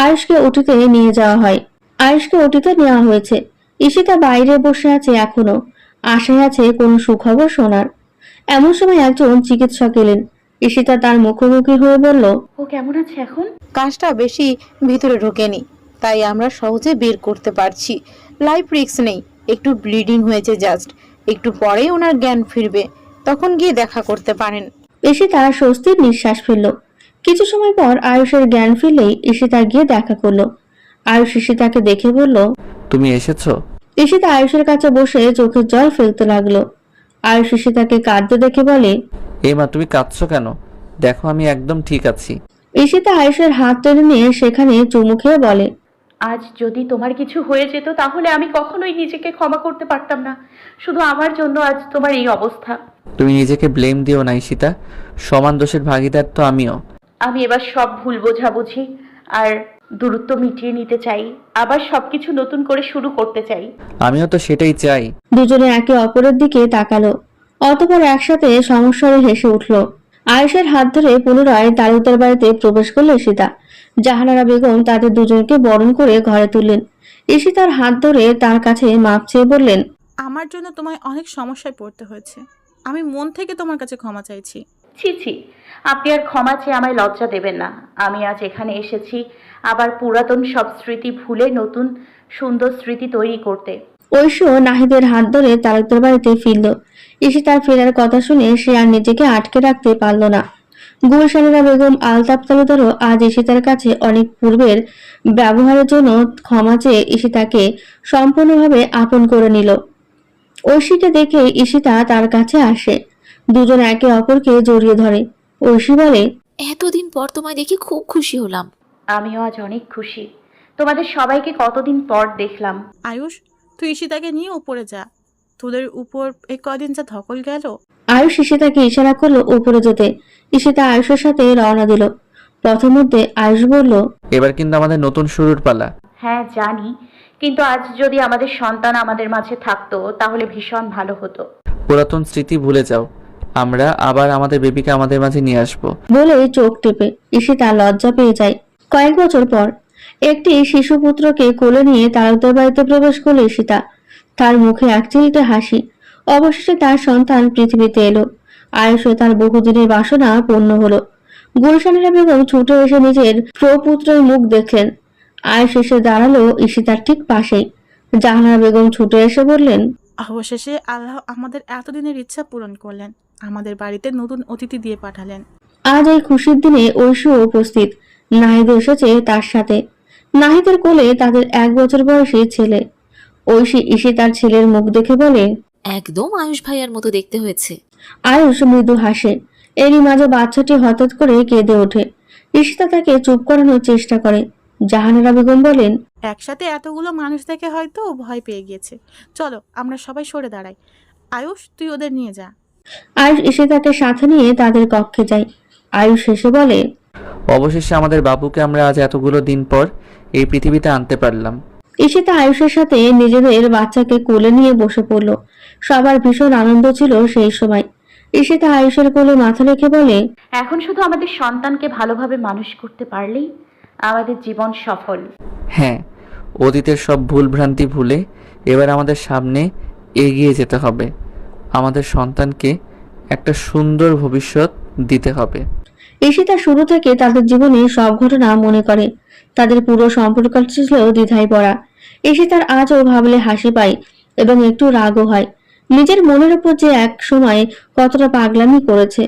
আয়ুষকে ওটিতে নিয়ে যাওয়া হয়। আয়ুষকে ওটিতে নেওয়া হয়েছে। ঈশিতা বাইরে বসে আছে, এখনো আশায় আছে কোন সুখবর শোনার। এমন সময় একজন চিকিৎসক এলেন। ঈশিতা তার মুখোমুখি হয়ে বলল,
ও কেমন আছে এখন?
কাজটা বেশি ভিতরে ঢোকেনি, তাই আমরা সহজে বের করতে পারছি। লাইফ রিস্ক নেই, একটু ব্লিডিং হয়েছে জাস্ট, একটু পরেই ওনার জ্ঞান ফিরবে, তখন গিয়ে দেখা করতে পারেন।
ঈশিতা স্বস্তির নিঃশ্বাস ফেলল। কিছু সময় পর আয়ুষের জ্ঞান ফিরলেই ঈশিতা গিয়ে দেখা করলো। আয়ুষ ঈশিতাকে দেখে বলল,
তুমি এসেছো?
ঈশিতা আয়ুষের কাছে বসে চোখের জল ফেলতে লাগলো। আয়ুষ ঈশিতাকে কাঁদতে দেখে বলে,
এই মা তুমি কাঁদছো কেন? দেখো আমি একদম ঠিক আছি।
ঈশিতা আয়ুষের হাত টেনে নিয়ে সেখানে চুমু খেয়ে বলে,
আজ যদি তোমার কিছু হয়ে যেত তাহলে আমি কখনোই নিজেকে ক্ষমা করতে পারতাম না। শুধু আমার জন্য আজ তোমার এই অবস্থা।
তুমি নিজেকে ব্লেম দিও না ঈশিতা, সমান দোষের ভাগিদার তো আমিও।
আমি এবার সব ভুল বোঝাবুঝি আর দূরত্ব মিটিয়ে নিতে চাই, আবার সবকিছু নতুন করে শুরু করতে চাই।
আমিও তো সেটাই চাই।
দুজনে একে অপরের দিকে তাকালো, অতঃপর একসাথে সমস্যারে হেসে উঠল। আয়েশার হাত ধরে পুনরায় তালুকদার বাড়িতে প্রবেশ করলো ঈশিতা। জাহানারা বেগম তাদের দুজনকে বরণ করে ঘরে তুললেন। ঈশিতার হাত ধরে তার কাছে মাপ চেয়ে বললেন,
আমার জন্য তোমায় অনেক সমস্যায় পড়তে হয়েছে। আমি মন থেকে তোমার কাছে ক্ষমা চাইছি।
ছি ছি, আপনি আর ক্ষমা চেয়ে আমায় লজ্জা দেবেন না। আমি আজ এখানে এসেছি আবার পুরাতন সব স্মৃতি ভুলে নতুন সুন্দর স্মৃতি তৈরি করতে।
ঐশী নাহিদের হাত ধরে তালুকদার বাড়িতে ফিরল। ঈশিতার ফেরার কথা শুনে সে আর নিজেকে আটকে রাখতে পারল না। গুলশানেরা বেগম আলতাফ তালুকদারও আজ ঈশিতার কাছে অনেক পূর্বের ব্যবহারের জন্য ক্ষমা চেয়ে ঈশিতাকে সম্পূর্ণভাবে আপন করে নিল। ঐশীকে দেখে ঈশিতা তার কাছে আসে, দুজন একে অপরকে জড়িয়ে ধরে। ঐশী বলে,
এতদিন পর তোমায় দেখে খুব খুশি হলাম।
আমিও আজ অনেক খুশি, তোমাদের সবাইকে কতদিন পর দেখলাম।
আয়ুষ, তুই ঈশিতাকে নিয়ে উপরে যা। তোদের উপর এই কদিন যা ধকল গেল।
আয়ুষ ঈশিতাকে ইশারা করলো উপরে যেতে। ঈশিতা আয়ুষের সাথে রওনা দিল। পথের মধ্যে আয়ুষ বলল,
এবার কিন্তু আমাদের নতুন শুরুর পালা।
হ্যাঁ জানি, কিন্তু আজ যদি আমাদের সন্তান আমাদের মাঝে থাকতো তাহলে ভীষণ ভালো হতো।
পুরাতন স্মৃতি ভুলে যাও, আমরা আবার আমাদের বেবিকে আমাদের মাঝে নিয়ে আসবো।
বলে চোখ টেপে ঈশিতা লজ্জা পেয়ে যায়। কয়েক বছর পর একটি শিশুপুত্রকে কোলে নিয়ে তালুকদার বাড়িতে প্রবেশ করল ঈশিতা। তার মুখে একচিলতে হাসি। অবশেষে তার সন্তান পৃথিবীতে এলো। আয়ুষে তার বহুদিনের বাসনা পূর্ণ হলো। গুলশানেরা বেগম ছুটে এসে নিজের প্রপুত্রের মুখ দেখলেন। আয়ুষ এসে দাঁড়ালো ঈশিতার ঠিক পাশেই। জাহানারা বেগম ছুটে এসে বললেন,
অবশেষে আল্লাহ আমাদের এতদিনের ইচ্ছা পূরণ করলেন, আমাদের বাড়িতে নতুন অতিথি দিয়ে পাঠালেন।
আজ এই খুশির দিনে ঐশীও উপস্থিত। নাহিদ এসেছে তার সাথে। নাহিদের কোলে তাদের 1 বছর বয়সী ছেলে। ঐশী ঈশিতার ছেলের মুখ দেখে বলে,
একদম আয়ুষ ভাইয়ার মতো দেখতে হয়েছে।
আয়ুষ মৃদু হাসে। এরই মাঝে বাচ্চাটি হঠাৎ করে কেঁদে ওঠে। ঈশিতা তাকে চুপ করানোর চেষ্টা করে। জাহানারা বেগম বলেন,
একসাথে এতগুলো মানুষ দেখে হয়তো ও ভয় পেয়ে গিয়েছে। চলো আমরা সবাই সরে দাঁড়াই। আয়ুষ, তুই ওদের নিয়ে যা।
আয়ুষ ঈশিতাকে সাথে নিয়ে তাদের কক্ষে যায়। আয়ুষ শেষে বলে,
অবশেষে আমাদের বাবুকে আমরা আজ এতগুলো দিন পর এই পৃথিবীতে আনতে পারলাম।
ঈশিতা আয়ুষের সাথে নিজেদের বাচ্চাকে কোলে নিয়ে বসে পড়ল। সবার ভীষণ আনন্দ ছিল সেই সময়। ঈশিতা আয়ুষের কোলে মাথা রেখে বলে,
এখন শুধু আমাদের সন্তানকে ভালোভাবে মানুষ করতে পারলেই আমাদের জীবন সফল।
হ্যাঁ, অতীতের সব ভুল ভ্রান্তি ভুলে এবার আমাদের সামনে এগিয়ে যেতে হবে। আমাদের সন্তানকে একটা সুন্দর ভবিষ্যৎ দিতে হবে।
ঈশিতা শুরু থেকে তাদের জীবনে সব ঘটনা মনে করে। তাদের পুরো সম্পর্ক ছিল দ্বিধায় পড়া। ঈশিতার আজও ভাবলে হাসি পায় এবং একটু রাগও হয়। নিজের মনের উপর যে এক সময় কতটা পাগলামি করেছে,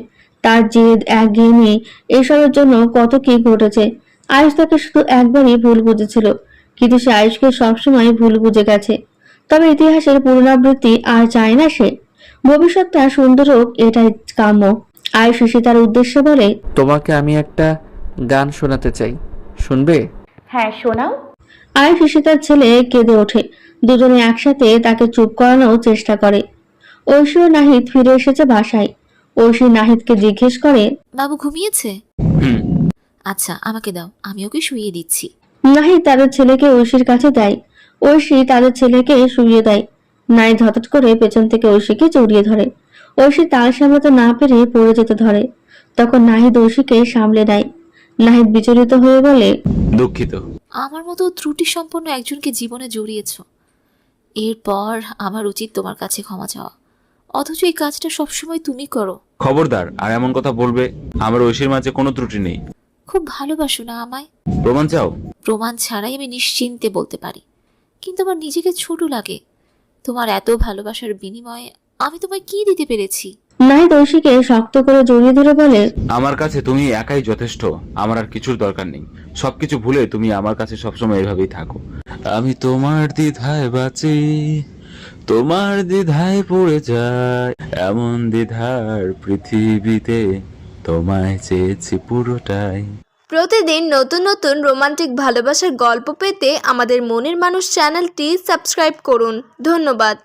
তার জেদ একঘেয়েমি, এসবের জন্য কত কি ঘটেছে। আয়ুষ তাকে শুধু একবারই ভুল বুঝেছিল, কিন্তু সে আয়ুষকে সবসময় ভুল বুঝে গেছে। তবে ইতিহাসের পুনরাবৃত্তি আর চায় না সে। ভবিষ্যৎটা সুন্দর হোক, এটাই কাম্য। আয়ুষ ঈশিতার উদ্দেশ্যে বলে,
তোমাকে আমি একটা গান শোনাতে চাই, শুনবে?
হ্যাঁ শোনাও।
আয়ুষ ঈশিতার ছেলে কেঁদে ওঠে। দুজনে একসাথে তাকে চুপ করানোর চেষ্টা করে। ঐশী ও নাহিদ ফিরে এসেছে বাসায়। ঐশী নাহিদকে জিজ্ঞেস করে,
বাবু ঘুমিয়েছে? আচ্ছা, আমাকে দাও, আমি ওকে শুইয়ে দিচ্ছি।
নাহিদ তাদের ছেলেকে ঐশীর কাছে দেয়। ঐশী তাদের ছেলেকে শুইয়ে দেয়। নাহিদ হঠাৎ করে পেছন থেকে ঐশীকে জড়িয়ে ধরে। ঐশী তাল সামলাতে না পেরে পড়ে যেতে ধরে। তখন নাহিদ ঐশীকে সামলে নেয়। নাহিদ বিচলিত হয়ে বলে,
দুঃখিত।
আমার মতো ত্রুটি সম্পন্ন একজনকে জীবনে জড়িয়েছ। এরপর আমার উচিত তোমার কাছে ক্ষমা চাওয়া, অথচ এই কাজটা সবসময় তুমি করো।
খবরদার আর এমন কথা বলবে। আমার ঐশীর মাঝে কোনো ত্রুটি নেই।
খুব ভালোবাসো না আমায়?
প্রমাণ চাও?
প্রমাণ ছাড়াই আমি নিশ্চিন্তে বলতে পারি, কিন্তু আমার নিজেকে ছোট লাগে। তোমার এত ভালোবাসার বিনিময়ে আমি তোমায় কি দিতে পেরেছি?
নাহিদ ঐশীকে শক্ত করে জড়িয়ে ধরে বলে,
আমার কাছে তুমি একাই যথেষ্ট। আমার আর কিছুর দরকার নেই। সবকিছু ভুলে তুমি আমার কাছে সবসময় এভাবেই থাকো। আমি তোমার দ্বিধায় বাঁচি, তোমার দ্বিধায় পড়ে যায়, এমন দ্বিধার পৃথিবীতে তোমায় চেয়েছি পুরোটাই।
প্রতিদিন নতুন নতুন রোমান্টিক ভালোবাসার গল্প পেতে আমাদের মনের মানুষ চ্যানেলটি সাবস্ক্রাইব করুন। ধন্যবাদ।